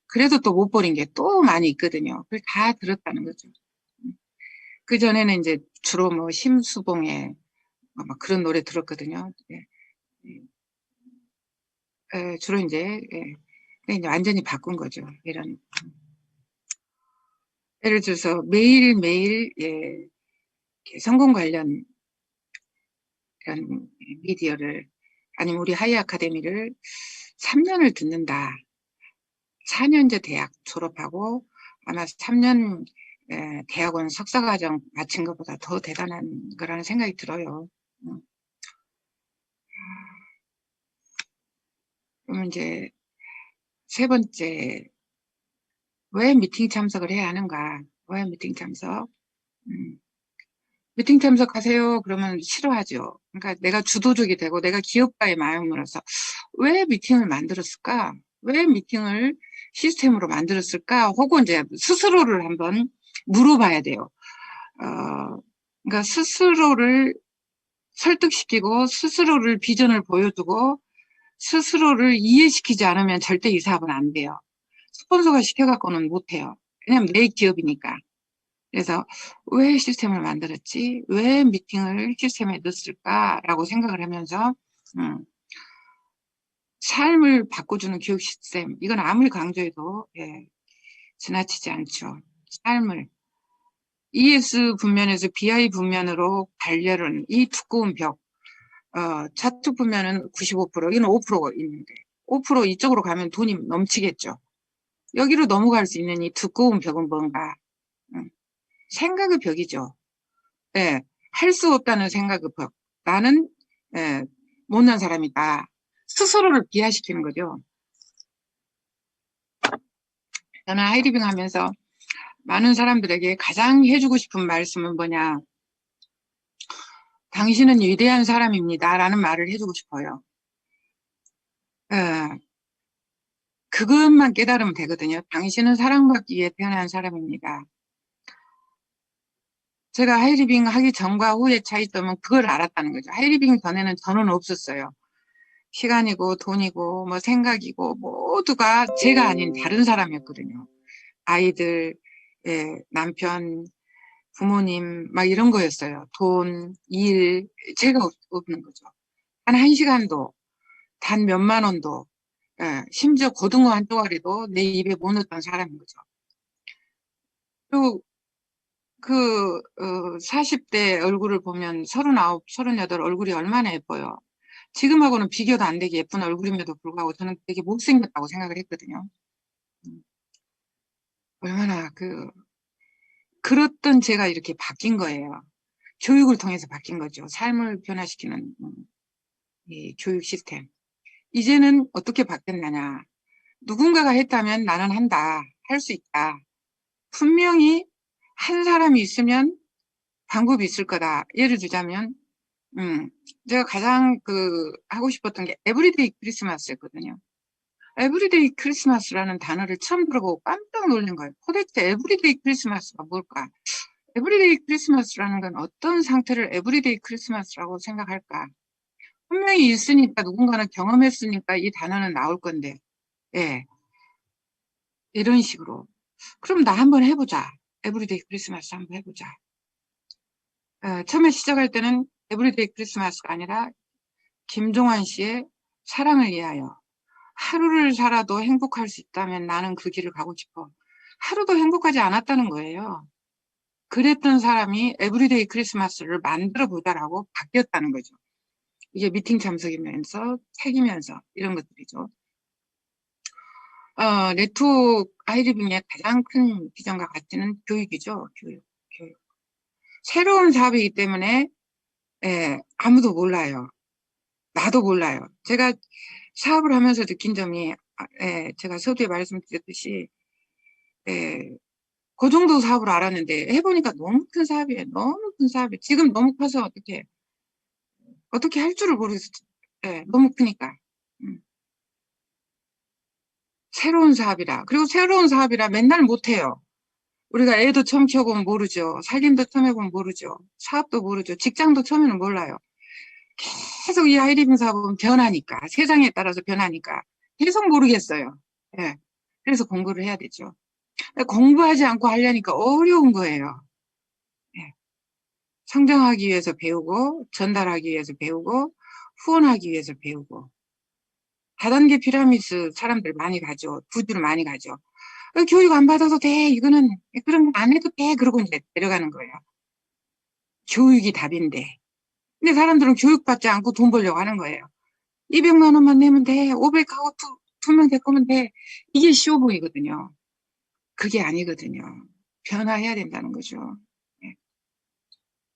그래도 또 못 버린 게 또 많이 있거든요. 그걸 다 들었다는 거죠. 그 전에는 이제 주로 뭐 심수봉의 막 그런 노래 들었거든요. 주로 이제, 근데 이제 완전히 바꾼 거죠. 이런. 예를 들어서 매일매일, 성공 관련 이런 미디어를, 아니면 우리 하이 아카데미를 3년을 듣는다. 4년제 대학 졸업하고 아마 3년 대학원 석사과정 마친 것보다 더 대단한 거라는 생각이 들어요. 그러면 이제 세 번째, 왜 미팅 참석을 해야 하는가? 왜 미팅 참석? 미팅 참석하세요. 그러면 싫어하죠. 그러니까 내가 주도적이 되고 내가 기업가의 마음으로서 왜 미팅을 만들었을까? 왜 미팅을 시스템으로 만들었을까? 혹은 이제 스스로를 한번 물어봐야 돼요. 그러니까 스스로를 설득시키고 스스로를 비전을 보여주고 스스로를 이해시키지 않으면 절대 이 사업은 안 돼요. 스폰서가 시켜갖고는 못해요. 왜냐면 내 기업이니까. 그래서 왜 시스템을 만들었지? 왜 미팅을 시스템에 넣었을까라고 생각을 하면서 삶을 바꿔주는 교육 시스템, 이건 아무리 강조해도 지나치지 않죠. 삶을 ES 분면에서 BI 분면으로 발열은 이 두꺼운 벽, 좌측 분면은 95%, 이건 5%가 있는데 5% 이쪽으로 가면 돈이 넘치겠죠. 여기로 넘어갈 수 있는 이 두꺼운 벽은 뭔가? 생각의 벽이죠. 할 수 없다는 생각의 벽. 나는 못난 사람이다. 스스로를 비하시키는 거죠. 저는 하이리빙 하면서 많은 사람들에게 가장 해주고 싶은 말씀은 뭐냐? 당신은 위대한 사람입니다. 라는 말을 해주고 싶어요. 그것만 깨달으면 되거든요. 당신은 사랑받기 위해 태어난 사람입니다. 제가 하이리빙 하기 전과 후의 차이점은 그걸 알았다는 거죠. 하이리빙 전에는 저는 없었어요. 시간이고 돈이고 뭐 생각이고 모두가 제가 아닌 다른 사람이었거든요. 아이들, 남편, 부모님 막 이런 거였어요. 돈, 일, 제가 없는 거죠. 단 1시간도, 단 몇만 원도, 심지어 고등어 한 쪼가리도 내 입에 못 넣었던 사람인 거죠. 그리고 40대 얼굴을 보면 39, 38 얼굴이 얼마나 예뻐요. 지금하고는 비교도 안 되게 예쁜 얼굴임에도 불구하고 저는 되게 못생겼다고 생각을 했거든요. 음, 얼마나 그렇던 제가 이렇게 바뀐 거예요. 교육을 통해서 바뀐 거죠. 삶을 변화시키는 이 교육 시스템. 이제는 어떻게 바뀌었느냐. 누군가가 했다면 나는 한다. 할 수 있다. 분명히 한 사람이 있으면 방법이 있을 거다. 예를 들자면, 제가 가장 하고 싶었던 게 에브리데이 크리스마스였거든요. 에브리데이 크리스마스라는 단어를 처음 들어보고 깜짝 놀란 거예요. 도대체 에브리데이 크리스마스가 뭘까? 에브리데이 크리스마스라는 건 어떤 상태를 에브리데이 크리스마스라고 생각할까? 분명히 있으니까 누군가는 경험했으니까 이 단어는 나올 건데, 예, 이런 식으로. 그럼 나 한번 해보자. 에브리데이 크리스마스 한번 해보자. 처음에 시작할 때는 에브리데이 크리스마스가 아니라 김종환 씨의 사랑을 위하여. 하루를 살아도 행복할 수 있다면 나는 그 길을 가고 싶어. 하루도 행복하지 않았다는 거예요. 그랬던 사람이 에브리데이 크리스마스를 만들어 보자라고 바뀌었다는 거죠. 이게 미팅 참석이면서 책이면서 이런 것들이죠. 네트워크 아이리빙의 가장 큰 비전과 가치는 교육이죠. 교육. 새로운 사업이기 때문에 아무도 몰라요. 나도 몰라요. 제가 사업을 하면서 느낀 점이 제가 서두에 말씀드렸듯이 그 정도 사업을 알았는데 해보니까 너무 큰 사업이에요. 너무 큰 사업이에요. 지금 너무 커서 어떻게 할 줄을 모르겠어요. 너무 크니까. 새로운 사업이라. 그리고 새로운 사업이라 맨날 못해요. 우리가 애도 처음 키워보면 모르죠. 살림도 처음 해보면 모르죠. 사업도 모르죠. 직장도 처음에는 몰라요. 계속 이 아이리빙 사업은 변하니까, 세상에 따라서 변하니까 계속 모르겠어요. 예. 그래서 공부를 해야 되죠. 공부하지 않고 하려니까 어려운 거예요. 예. 성장하기 위해서 배우고, 전달하기 위해서 배우고, 후원하기 위해서 배우고. 다단계 피라미드 사람들 많이 가죠. 부주를 많이 가죠. 교육 안 받아도 돼. 이거는, 그런 거 안 해도 돼. 그러고 이제 내려가는 거예요. 교육이 답인데. 근데 사람들은 교육받지 않고 돈 벌려고 하는 거예요. 200만 원만 내면 돼. 500하고 두명 데리면 돼. 이게 쉬워 보이거든요. 그게 아니거든요. 변화해야 된다는 거죠. 예.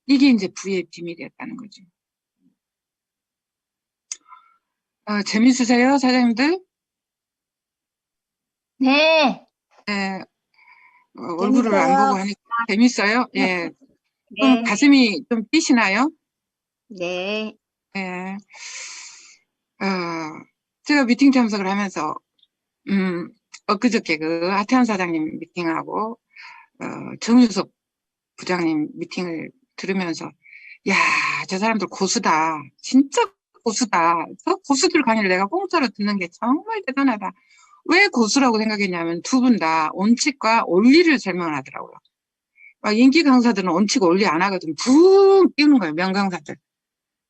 이게 이제 부의 비밀이었다는 거죠. 재밌으세요, 사장님들? 네, 예, 얼굴을 안 보고 재밌어요. 하니까 재밌어요? 네, 예. 좀 네, 가슴이 좀 뛰시나요? 네, 예. 어, 제가 미팅 참석을 하면서, 엊그저께 하태한 사장님 미팅하고, 정유섭 부장님 미팅을 들으면서, 야, 저 사람들 고수다. 진짜 고수다. 저 고수들 강의를 내가 공짜로 듣는 게 정말 대단하다. 왜 고수라고 생각했냐면 두 분 다 원칙과 원리를 설명을 하더라고요. 인기 강사들은 원칙 원리 안 하거든. 붕 띄우는 거예요, 명강사들.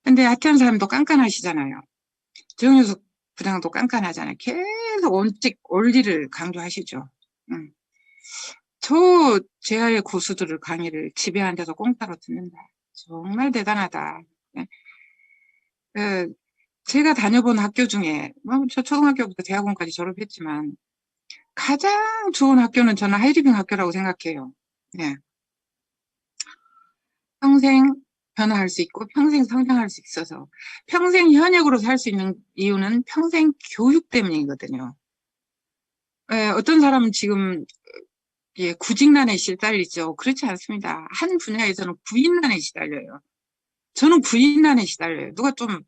근데 하태한 사람도 깐깐하시잖아요. 정유숙 부장도 깐깐하잖아요. 계속 원칙 원리를 강조하시죠. 음. 저 제아의 고수들을 강의를 집에 앉아서 공짜로 듣는다. 정말 대단하다. 네. 그, 제가 다녀본 학교 중에, 저 초등학교부터 대학원까지 졸업했지만, 가장 좋은 학교는 저는 하이리빙 학교라고 생각해요. 네. 평생 변화할 수 있고, 평생 성장할 수 있어서, 평생 현역으로 살 수 있는 이유는 평생 교육 때문이거든요. 어떤 사람은 지금, 구직난에 시달리죠. 그렇지 않습니다. 한 분야에서는 구인난에 시달려요. 저는 구인난에 시달려요. 누가 좀,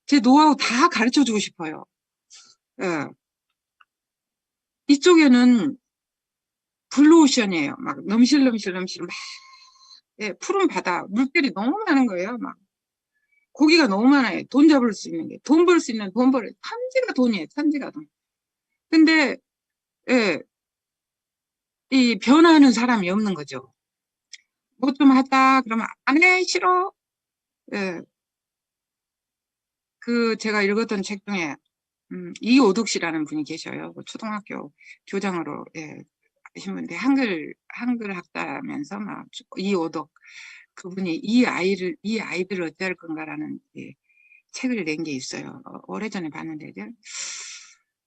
제 노하우 다 가르쳐 주고 싶어요. 예. 이쪽에는 블루오션이에요. 막 넘실넘실 막 푸른 바다 물결이 너무 많은 거예요. 막 고기가 너무 많아요. 돈 잡을 수 있는 게 돈 벌 수 있는 돈 벌 천지가 돈이에요. 천지가 돈. 근데 예, 이 변화하는 사람이 없는 거죠. 뭐 좀 하자 그러면 안 해 싫어. 예, 제가 읽었던 책 중에 이오둑 씨라는 분이 계셔요. 초등학교 교장으로 신분인데 한글 학자면서 막 이오덕 그분이 이 아이들을 어찌할 건가라는 책을 낸 게 있어요. 오래전에 봤는데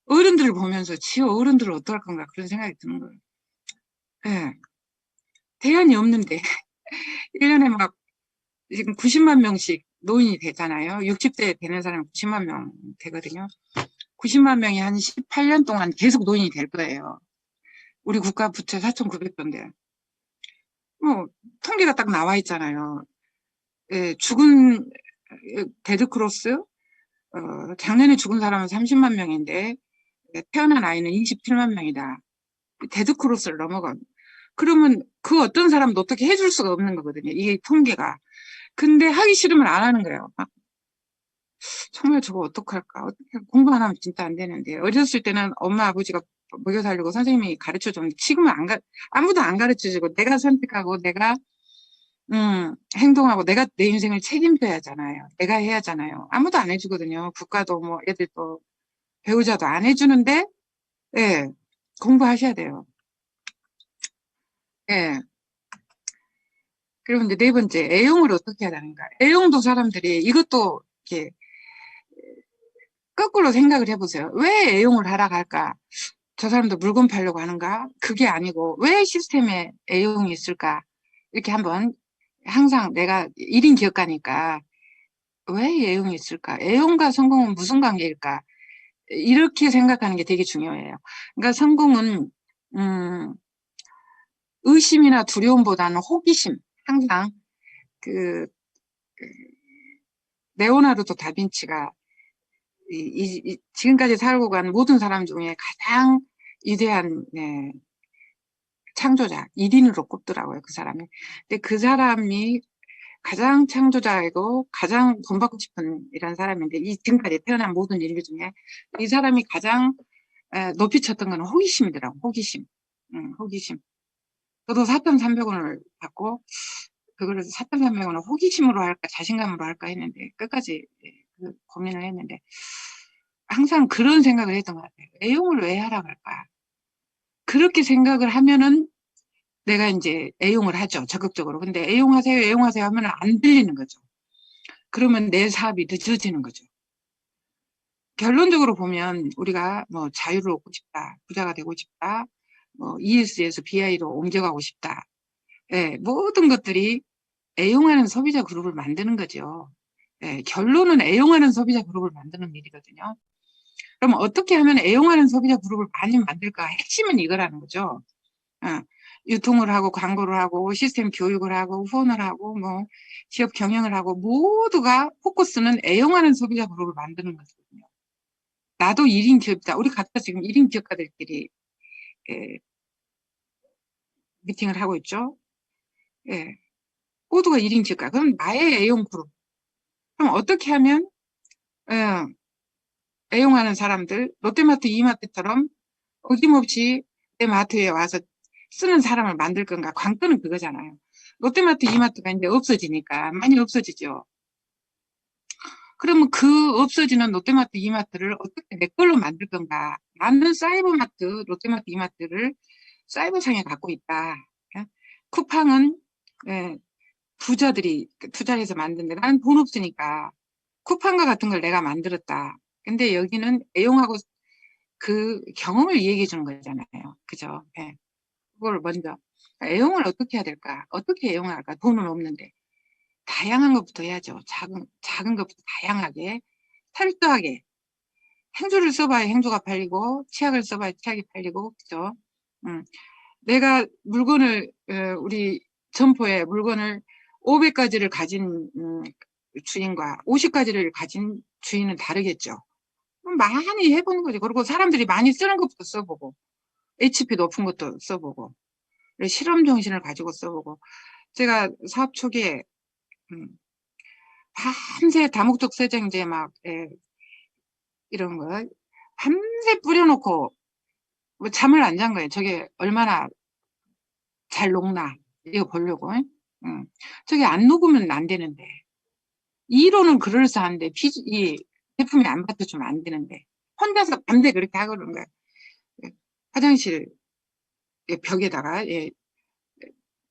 어른들을 보면서 어른들을 어떡할 건가 그런 생각이 드는 거예요. 예. 대안이 없는데 1년에 막 지금 90만 명씩 노인이 되잖아요. 60대 되는 사람이 90만 명 되거든요. 90만 명이 한 18년 동안 계속 노인이 될 거예요. 우리 국가 부채 4,900조인데. 뭐, 통계가 딱 나와 있잖아요. 예, 죽은, 데드크로스, 작년에 죽은 사람은 30만 명인데, 태어난 아이는 27만 명이다. 데드크로스를 넘어가. 그러면 그 어떤 사람도 어떻게 해줄 수가 없는 거거든요. 이게 통계가. 근데 하기 싫으면 안 하는 거예요. 정말 저거 어떡할까? 공부 안 하면 진짜 안 되는데. 어렸을 때는 엄마, 아버지가 먹여 살리고 선생님이 가르쳐 줬는데, 지금은 아무도 안 가르쳐 주고, 내가 선택하고, 내가, 행동하고, 내가 내 인생을 책임져야 하잖아요. 내가 해야 하잖아요. 아무도 안 해주거든요. 국가도 뭐, 애들도, 배우자도 안 해주는데, 예, 공부하셔야 돼요. 예. 그리고 이제 네 번째, 애용을 어떻게 해야 하는가. 애용도 사람들이 이것도 이렇게 거꾸로 생각을 해보세요. 왜 애용을 하라 할까? 저 사람도 물건 팔려고 하는가? 그게 아니고 왜 시스템에 애용이 있을까? 이렇게 한번 항상 내가 1인 기업가니까 왜 애용이 있을까? 애용과 성공은 무슨 관계일까? 이렇게 생각하는 게 되게 중요해요. 그러니까 성공은 의심이나 두려움보다는 호기심. 항상 그 레오나르도 다빈치가 지금까지 살고 간 모든 사람 중에 가장 위대한 창조자, 1인으로 꼽더라고요, 그 사람이. 근데 그 사람이 가장 창조자이고 가장 돈 받고 싶은 이런 사람인데, 지금까지 태어난 모든 인류 중에 이 사람이 가장 높이 쳤던 건 호기심이더라고, 호기심. 호기심. 저도 4,300원을 받고, 그거를 4,300원을 호기심으로 할까, 자신감으로 할까 했는데, 끝까지 고민을 했는데, 항상 그런 생각을 했던 것 같아요. 애용을 왜 하라고 할까? 그렇게 생각을 하면은 내가 이제 애용을 하죠. 적극적으로. 근데 애용하세요, 애용하세요 하면 안 들리는 거죠. 그러면 내 사업이 늦어지는 거죠. 결론적으로 보면 우리가 뭐 자유를 얻고 싶다, 부자가 되고 싶다, 뭐 ES에서 BI로 옮겨가고 싶다. 예, 모든 것들이 애용하는 소비자 그룹을 만드는 거죠. 예, 결론은 애용하는 소비자 그룹을 만드는 일이거든요. 그럼 어떻게 하면 애용하는 소비자 그룹을 많이 만들까? 핵심은 이거라는 거죠. 유통을 하고 광고를 하고 시스템 교육을 하고 후원을 하고 뭐 기업 경영을 하고 모두가 포커스는 애용하는 소비자 그룹을 만드는 거거든요. 나도 1인 기업이다. 우리 각자 지금 1인 기업가들끼리 미팅을 하고 있죠. 예, 모두가 1인 기업가. 그럼 나의 애용 그룹. 그럼 어떻게 하면 예, 애용하는 사람들 롯데마트, 이마트처럼 어김없이 내 마트에 와서 쓰는 사람을 만들 건가? 관건은 그거잖아요. 롯데마트, 이마트가 이제 없어지니까 많이 없어지죠. 그러면 그 없어지는 롯데마트, 이마트를 어떻게 내 걸로 만들 건가? 나는 사이버마트, 롯데마트, 이마트를 사이버상에 갖고 있다. 예? 쿠팡은 부자들이 투자를 해서 만드는데 나는 돈 없으니까 쿠팡과 같은 걸 내가 만들었다. 근데 여기는 애용하고 그 경험을 얘기해 주는 거잖아요. 그죠? 예. 그걸 먼저 애용을 어떻게 해야 될까? 어떻게 애용을 할까? 돈은 없는데 다양한 것부터 해야죠. 작은 것부터 다양하게 철저하게 행주를 써봐야 행주가 팔리고 치약을 써봐야 치약이 팔리고 그죠? 내가 물건을 우리 점포에 물건을 500가지를 가진 주인과 50가지를 가진 주인은 다르겠죠. 많이 해보는 거죠. 그리고 사람들이 많이 쓰는 것부터 써보고 HP 높은 것도 써보고 실험 정신을 가지고 써보고 제가 사업 초기에 밤새 다목적 세정제 막 이런 거 밤새 뿌려놓고 뭐 잠을 안 잔 거예요. 저게 얼마나 잘 녹나 이거 보려고. 저게 안 녹으면 안 되는데 이론은 그럴싸한데 이 제품이 안 받쳐주면 안 되는데 혼자서 밤새 그렇게 하고 그런 거예요. 화장실 벽에다가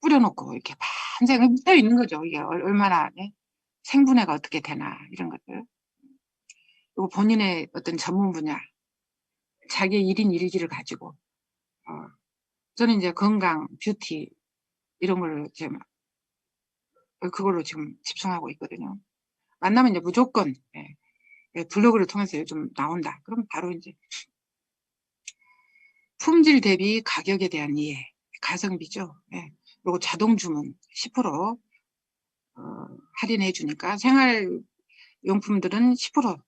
뿌려놓고 이렇게 밤새 묻어 있는 거죠. 이게 얼마나 생분해가 어떻게 되나 이런 것들. 그리고 본인의 어떤 전문 분야, 자기의 1인 1기를 가지고 저는 이제 건강, 뷰티 이런 걸 지금 그걸로 지금 집중하고 있거든요. 만나면 이제 무조건 블로그를 통해서 요즘 나온다. 그럼 바로 이제 품질 대비 가격에 대한 이해, 가성비죠. 그리고 자동 주문 10% 할인해 주니까 생활용품들은 10%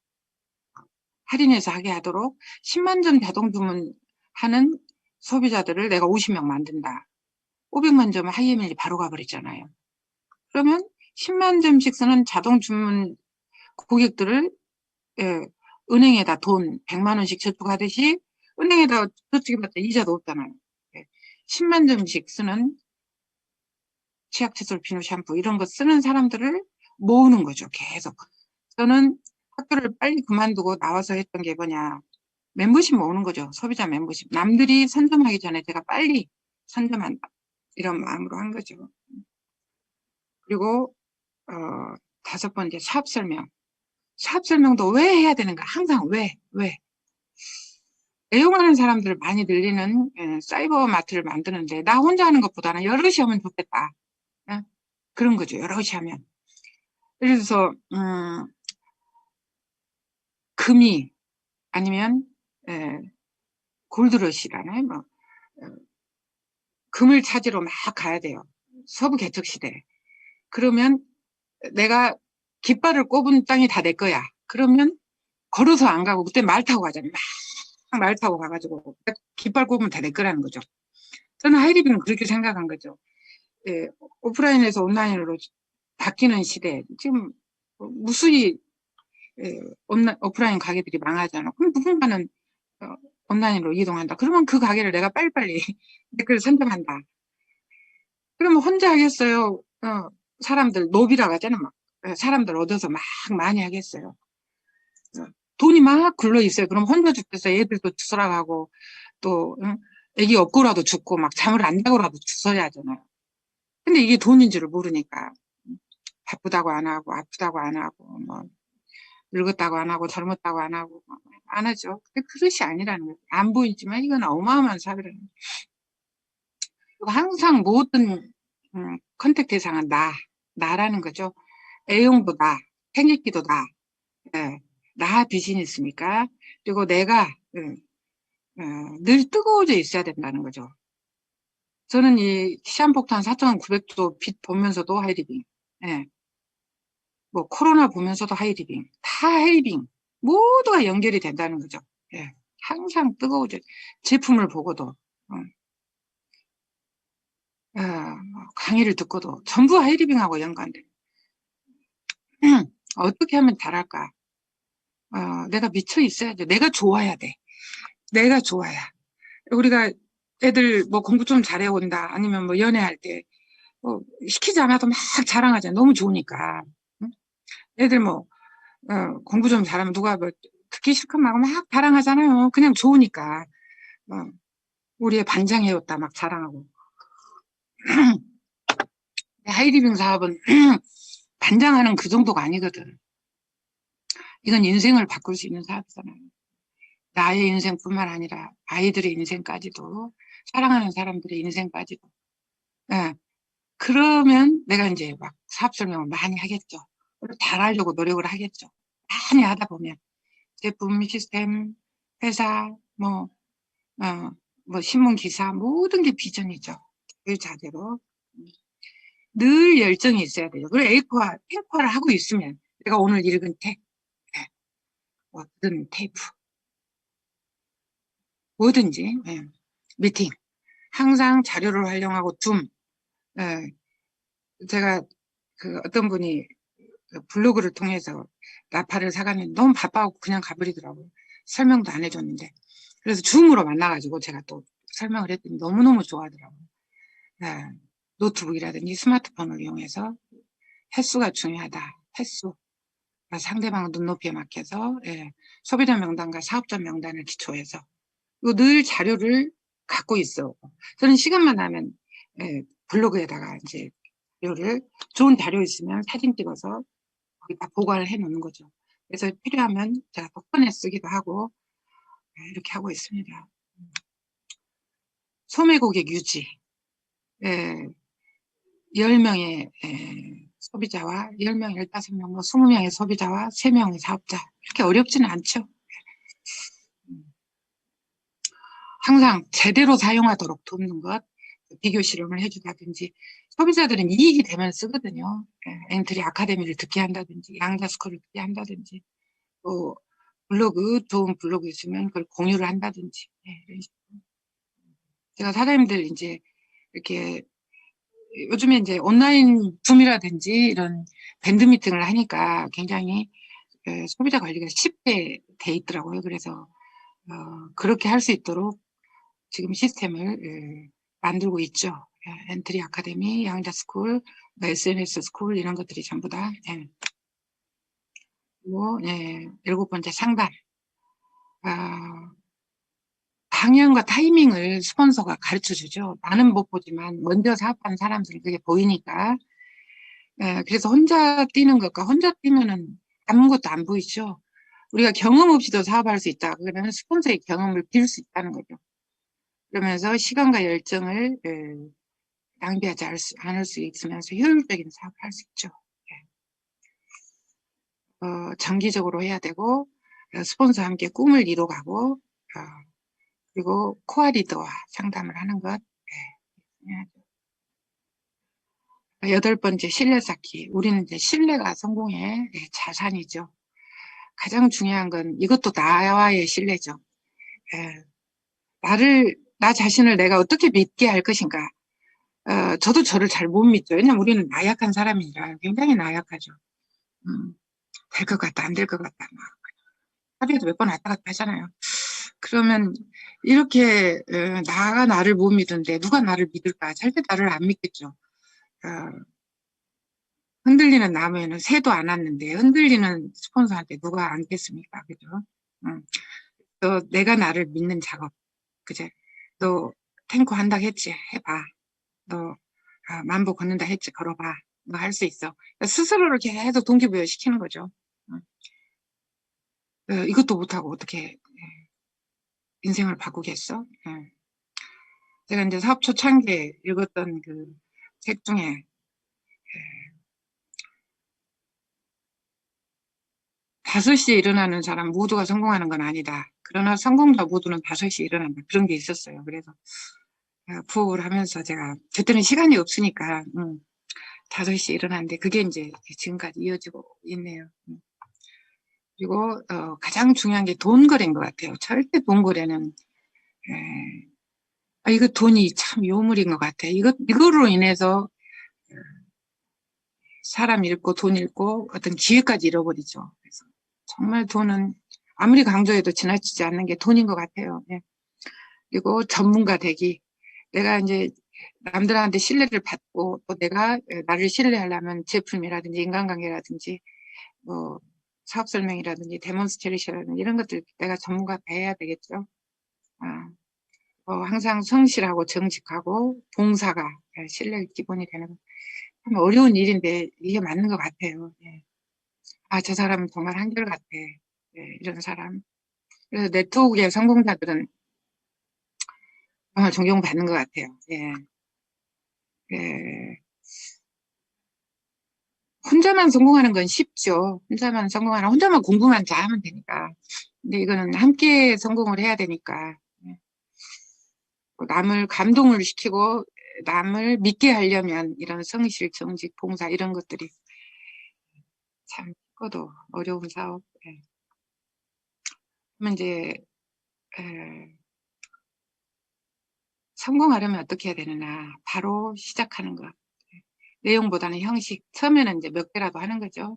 할인해서 하게 하도록 10만 점 자동 주문하는 소비자들을 내가 50명 만든다. 500만 점 하이에밀리 바로 가버렸잖아요. 그러면 10만 점씩 쓰는 자동 주문 고객들을 은행에다 돈 100만 원씩 저축하듯이 은행에다 저축해봤자 이자도 없잖아요. 10만 점씩 쓰는 치약, 칫솔, 비누, 샴푸 이런 거 쓰는 사람들을 모으는 거죠. 계속. 저는 학교를 빨리 그만두고 나와서 했던 게 뭐냐. 멤버십 모으는 거죠. 소비자 멤버십. 남들이 선점하기 전에 제가 빨리 선점한다. 이런 마음으로 한 거죠. 그리고 5번째 사업 설명. 사업 설명도 왜 해야 되는가? 항상 왜? 애용하는 사람들을 많이 늘리는 사이버 마트를 만드는데 나 혼자 하는 것보다는 여럿이 하면 좋겠다. 그런 거죠. 여럿이 하면. 그래서 금이 아니면 골드러시라네. 뭐 금을 찾으러 막 가야 돼요. 서부 개척 시대. 그러면 내가 깃발을 꼽은 땅이 다 내 거야. 그러면 걸어서 안 가고 그때 말 타고 가잖아요. 막 말 타고 가가지고 깃발 꼽으면 다 내 거라는 거죠. 저는 하이리뷰는 그렇게 생각한 거죠. 오프라인에서 온라인으로 바뀌는 시대. 지금 무수히 오프라인 가게들이 망하잖아. 그럼 누군가는 온라인으로 이동한다. 그러면 그 가게를 내가 빨리빨리 댓글을 선점한다. 그러면 혼자 하겠어요? 사람들 노비라고 하잖아. 막 사람들 얻어서 막 많이 하겠어요. 돈이 막 굴러 있어요. 그럼 혼자 죽겠어. 애들도 추설하고 또 애기 업고라도 죽고 막 잠을 안 자고라도 주서야 하잖아요. 근데 이게 돈인 줄을 모르니까 바쁘다고 안 하고 아프다고 안 하고 뭐 늙었다고 안 하고 젊었다고 안 하고 안 하죠. 근데 그것이 아니라는 거예요. 안 보이지만 이건 어마어마한 사회라는 거예요. 그리고 항상 모든 컨택 대상은 나라는 거죠. 애용도 나, 생익기도 나, 나 비즈니스니까. 그리고 내가 늘 뜨거워져 있어야 된다는 거죠. 저는 이 시한폭탄 4,900도 빛 보면서도 하이리빙, 뭐 코로나 보면서도 하이리빙, 다 하이리빙, 모두가 연결이 된다는 거죠. 항상 뜨거워져. 제품을 보고도, 강의를 듣고도 전부 하이리빙하고 연관돼. 어떻게 하면 잘할까? 내가 미쳐 있어야지. 내가 좋아야 돼. 내가 좋아야. 우리가 애들 뭐 공부 좀 잘해온다. 아니면 뭐 연애할 때, 시키지 않아도 막 자랑하잖아. 너무 좋으니까. 응? 애들 뭐, 공부 좀 잘하면 누가 뭐, 듣기 싫건 막 자랑하잖아요. 그냥 좋으니까. 우리의 반장이었다. 막 자랑하고. 하이리빙 사업은 반장하는 그 정도가 아니거든. 이건 인생을 바꿀 수 있는 사업이잖아요. 나의 인생뿐만 아니라 아이들의 인생까지도, 사랑하는 사람들의 인생까지도. 그러면 내가 이제 막 사업 설명을 많이 하겠죠. 잘하려고 노력을 하겠죠. 많이 하다 보면 제품, 시스템, 회사, 뭐 신문 기사 모든 게 비전이죠. 그 자대로 늘 열정이 있어야 돼요. 그리고 탱커를 하고 있으면 내가 오늘 읽은 책, 어떤 테이프, 뭐든지 미팅 항상 자료를 활용하고 제가 그 어떤 분이 블로그를 통해서 나파를 사가는데 너무 바빠갖고 그냥 가버리더라고요. 설명도 안 해줬는데. 그래서 줌으로 만나가지고 제가 또 설명을 했더니 너무너무 좋아하더라고요. 노트북이라든지 스마트폰을 이용해서 횟수가 중요하다. 횟수. 상대방 눈높이에 맞춰서 소비자 명단과 사업자 명단을 기초해서 늘 자료를 갖고 있어. 저는 시간만 나면 블로그에다가 이제 자료를 좋은 자료 있으면 사진 찍어서 거기다 보관을 해 놓는 거죠. 그래서 필요하면 제가 또 꺼내 쓰기도 하고 이렇게 하고 있습니다. 소매 고객 유지. 10명의 소비자와 10명, 15명, 뭐 20명의 소비자와 3명의 사업자. 이렇게 어렵지는 않죠. 항상 제대로 사용하도록 돕는 것, 비교 실험을 해주다든지, 소비자들은 이익이 되면 쓰거든요. 엔트리 아카데미를 듣게 한다든지, 양자스쿨을 듣게 한다든지, 또 블로그, 좋은 블로그 있으면 그걸 공유를 한다든지, 이런 식으로. 제가 사장님들 이제 이렇게 요즘에 이제 온라인 줌이라든지 이런 밴드 미팅을 하니까 굉장히 소비자 관리가 쉽게 돼 있더라고요. 그래서 그렇게 할 수 있도록 지금 시스템을 만들고 있죠. 엔트리 아카데미, 양자스쿨, SNS 스쿨 이런 것들이 전부 다. 그리고 7번째 상담. 방향과 타이밍을 스폰서가 가르쳐 주죠. 나는 못 보지만 먼저 사업하는 사람들은 그게 보이니까. 그래서 혼자 뛰는 것과 혼자 뛰면은 아무것도 안 보이죠. 우리가 경험 없이도 사업할 수 있다. 그러면 스폰서의 경험을 빌 수 있다는 거죠. 그러면서 시간과 열정을 낭비하지 않을 수 있으면서 효율적인 사업을 할 수 있죠. 정기적으로 해야 되고 스폰서와 함께 꿈을 이뤄가고 그리고 코어 리더와 상담을 하는 것. 여덟 번째, 신뢰 쌓기. 우리는 이제 신뢰가 성공의 자산이죠. 가장 중요한 건 이것도 나와의 신뢰죠. 나 자신을 내가 어떻게 믿게 할 것인가. 저도 저를 잘 못 믿죠. 왜냐면 우리는 나약한 사람이라 굉장히 나약하죠. 될 것 같다, 안 될 것 같다. 막. 하루에도 몇 번 왔다 갔다 하잖아요. 그러면 이렇게 나가 나를 못 믿는데 누가 나를 믿을까? 절대 나를 안 믿겠죠. 흔들리는 나무에는 새도 안 왔는데 흔들리는 스폰서한테 누가 앉겠습니까? 그죠? 또 내가 나를 믿는 작업. 그제? 너 탱커 한다 했지? 해봐. 너 만보 걷는다 했지? 걸어봐. 너 할 수 있어. 스스로를 계속 동기부여 시키는 거죠. 이것도 못하고 어떻게 인생을 바꾸겠어? 제가 이제 사업 초창기에 읽었던 그 책 중에 5시에 일어나는 사람 모두가 성공하는 건 아니다. 그러나 성공자 모두는 5시에 일어난다. 그런 게 있었어요. 그래서 부업을 하면서 제가 그때는 시간이 없으니까 5시에 일어났는데 그게 이제 지금까지 이어지고 있네요. 그리고 가장 중요한 게 돈 거래인 것 같아요. 절대 돈 거래는 이거 돈이 참 요물인 것 같아. 이거로 인해서 사람 잃고 돈 잃고 어떤 기회까지 잃어버리죠. 그래서 정말 돈은 아무리 강조해도 지나치지 않는 게 돈인 것 같아요. 그리고 전문가 되기. 내가 이제 남들한테 신뢰를 받고 또 내가 나를 신뢰하려면 제품이라든지 인간관계라든지 뭐 사업 설명이라든지 데몬스트레이션이라든지 이런 것들 내가 전문가 돼야 되겠죠. 항상 성실하고 정직하고 봉사가 신뢰의 기본이 되는 참 어려운 일인데 이게 맞는 것 같아요. 저 사람은 정말 한결같아. 이런 사람. 그래서 네트워크의 성공자들은 정말 존경받는 것 같아요. 혼자만 성공하는 건 쉽죠. 혼자만 공부만 잘하면 되니까. 근데 이거는 함께 성공을 해야 되니까. 남을 감동을 시키고 남을 믿게 하려면 이런 성실, 정직, 봉사 이런 것들이 참 쉽고도 어려운 사업. 그러면 이제 성공하려면 어떻게 해야 되느냐. 바로 시작하는 것. 내용보다는 형식. 처음에는 이제 몇 개라도 하는 거죠.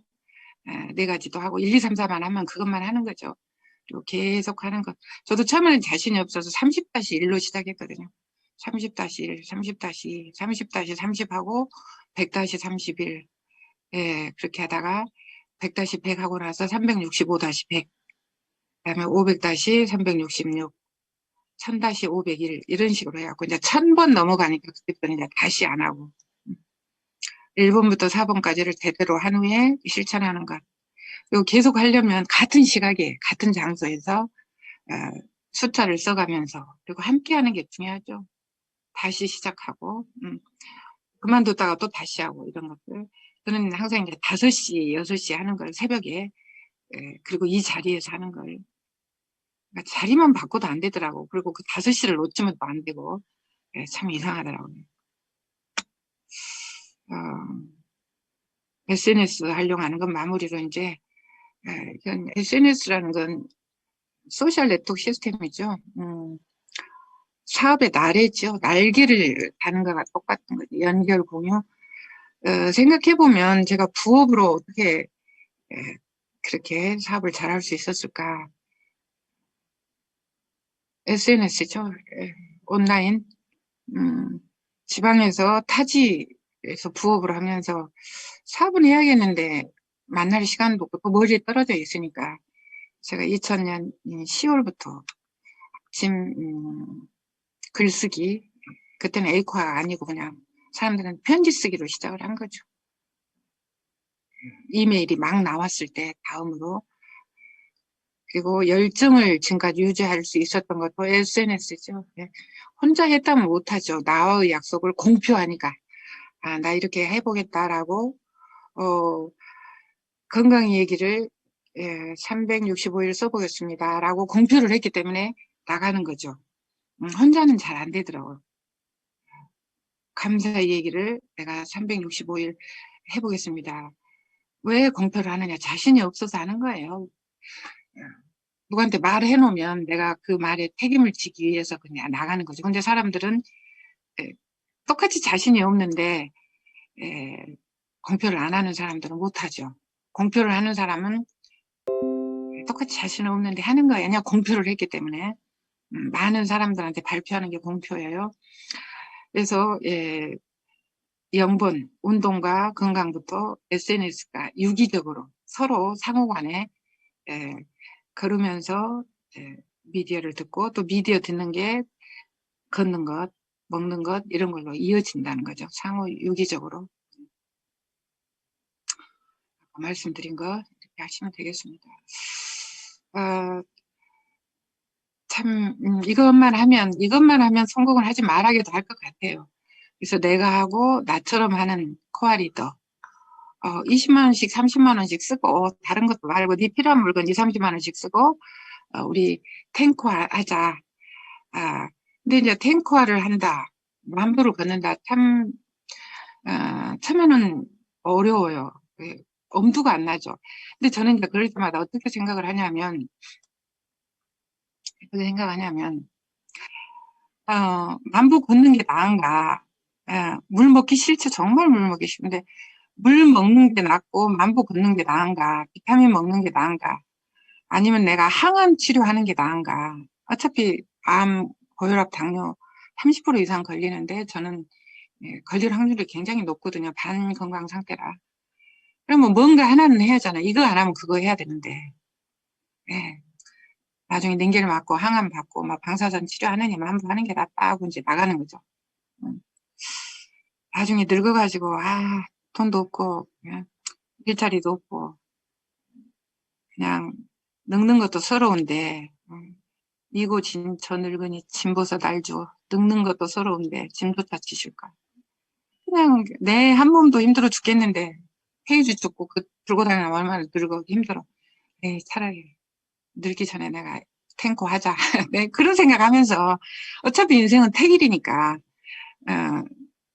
4가지도 하고 1, 2, 3, 4만 하면 그것만 하는 거죠. 그리고 계속 하는 것. 저도 처음에는 자신이 없어서 30-1로 시작했거든요. 30-1, 30-2, 30-30 하고 100-31. 그렇게 하다가 100-100 하고 나서 365-100. 그다음에 500-366. 1000-500일 이런 식으로 해갖고 이제 1000번 넘어가니까 그때부터는 이제 다시 안 하고 1번부터 4번까지를 대대로 한 후에 실천하는 것. 그리고 계속 하려면 같은 시각에 같은 장소에서 숫자를 써가면서 그리고 함께 하는 게 중요하죠. 다시 시작하고 그만뒀다가 또 다시 하고 이런 것들. 저는 항상 이제 5시, 6시 하는 걸 새벽에 그리고 이 자리에서 하는 걸 그러니까 자리만 바꿔도 안 되더라고. 그리고 그 5시를 놓치면 또 안 되고 참 이상하더라고요. SNS 활용하는 건 마무리로 이제 SNS라는 건 소셜 네트워크 시스템이죠. 사업의 나래죠. 날개를 다는 거가 똑같은 거죠. 연결 공유. 생각해보면 제가 부업으로 어떻게 그렇게 사업을 잘할 수 있었을까? SNS죠. 온라인. 지방에서 타지에서 부업을 하면서 사업은 해야겠는데 만날 시간도 없고 또 머리에 떨어져 있으니까 제가 2000년 10월부터 아침 글쓰기 그때는 에이코가 아니고 그냥 사람들은 편지 쓰기로 시작을 한 거죠. 이메일이 막 나왔을 때 다음으로 그리고 열정을 지금까지 유지할 수 있었던 것도 SNS죠. 혼자 했다면 못하죠. 나와의 약속을 공표하니까 나 이렇게 해보겠다라고 건강 얘기를 365일 써보겠습니다 라고 공표를 했기 때문에 나가는 거죠. 혼자는 잘 안 되더라고요. 감사 얘기를 내가 365일 해보겠습니다. 왜 공표를 하느냐? 자신이 없어서 하는 거예요. 누구한테 말을 해놓으면 내가 그 말에 책임을 지기 위해서 그냥 나가는 거죠. 근데 사람들은 똑같이 자신이 없는데 공표를 안 하는 사람들은 못하죠. 공표를 하는 사람은 똑같이 자신 없는데 하는 거예요. 그냥 공표를 했기 때문에. 많은 사람들한테 발표하는 게 공표예요. 그래서 영본, 운동과 건강부터 SNS가 유기적으로 서로 상호간에 걸으면서 미디어를 듣고 또 미디어 듣는 게 걷는 것, 먹는 것 이런 걸로 이어진다는 거죠. 상호 유기적으로. 말씀드린 거 이렇게 하시면 되겠습니다. 참 이것만 하면 성공을 하지 말아야도 할 것 같아요. 그래서 내가 하고 나처럼 하는 코아 리더 20만 원씩 30만 원씩 쓰고 다른 것도 말고 네 필요한 물건 2, 30만 원씩 쓰고 우리 탱커 하자. 근데 이제 탱커화를 한다. 만보를 걷는다. 처음에는 어려워요. 엄두가 안 나죠. 근데 저는 이제 그럴 때마다 어떻게 생각을 하냐면 만보 걷는 게 나은가? 물 먹기 싫죠. 정말 물 먹기 싫은데 물 먹는 게 낫고 만보 걷는 게 나은가? 비타민 먹는 게 나은가? 아니면 내가 항암 치료하는 게 나은가? 어차피 암, 고혈압, 당뇨 30% 이상 걸리는데 저는 걸릴 확률이 굉장히 높거든요. 반건강 상태라. 그러면 뭔가 하나는 해야 하잖아. 이거 안 하면 그거 해야 되는데. 예. 나중에 링겔 맞고 항암 받고 막 방사선 치료하느니 만보 하는 게 낫다고 이제 나가는 거죠. 나중에 늙어가지고 돈도 없고 일자리도 없고 그냥 늙는 것도 서러운데 이고 저 늙으니 짐보서 날줘 늙는 것도 서러운데 짐조차 지실까. 그냥 내 한 몸도 힘들어 죽겠는데 페이지 쫓고 들고 다니면 얼마나 늙어 힘들어. 에이, 차라리 늙기 전에 내가 탱고 하자. 네, 그런 생각하면서 어차피 인생은 택일이니까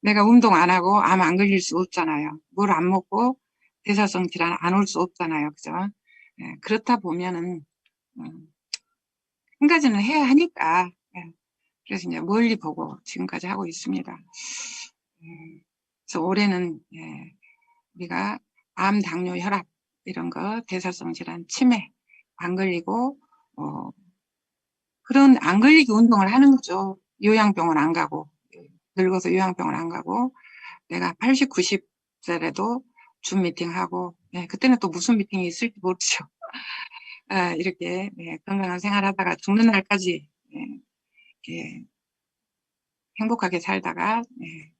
내가 운동 안 하고 암 안 걸릴 수 없잖아요. 물 안 먹고 대사성 질환 안 올 수 없잖아요. 그죠? 그렇다 보면은 한 가지는 해야 하니까 그래서 이제 멀리 보고 지금까지 하고 있습니다. 그래서 올해는 우리가 암, 당뇨, 혈압 이런 거 대사성 질환, 치매 안 걸리고 그런 안 걸리게 운동을 하는 거죠. 요양병원 안 가고 늙어서 요양병원 안 가고 내가 80, 90세라도 줌 미팅하고 그때는 또 무슨 미팅이 있을지 모르죠. 이렇게 건강한 생활하다가 죽는 날까지 예, 행복하게 살다가 예,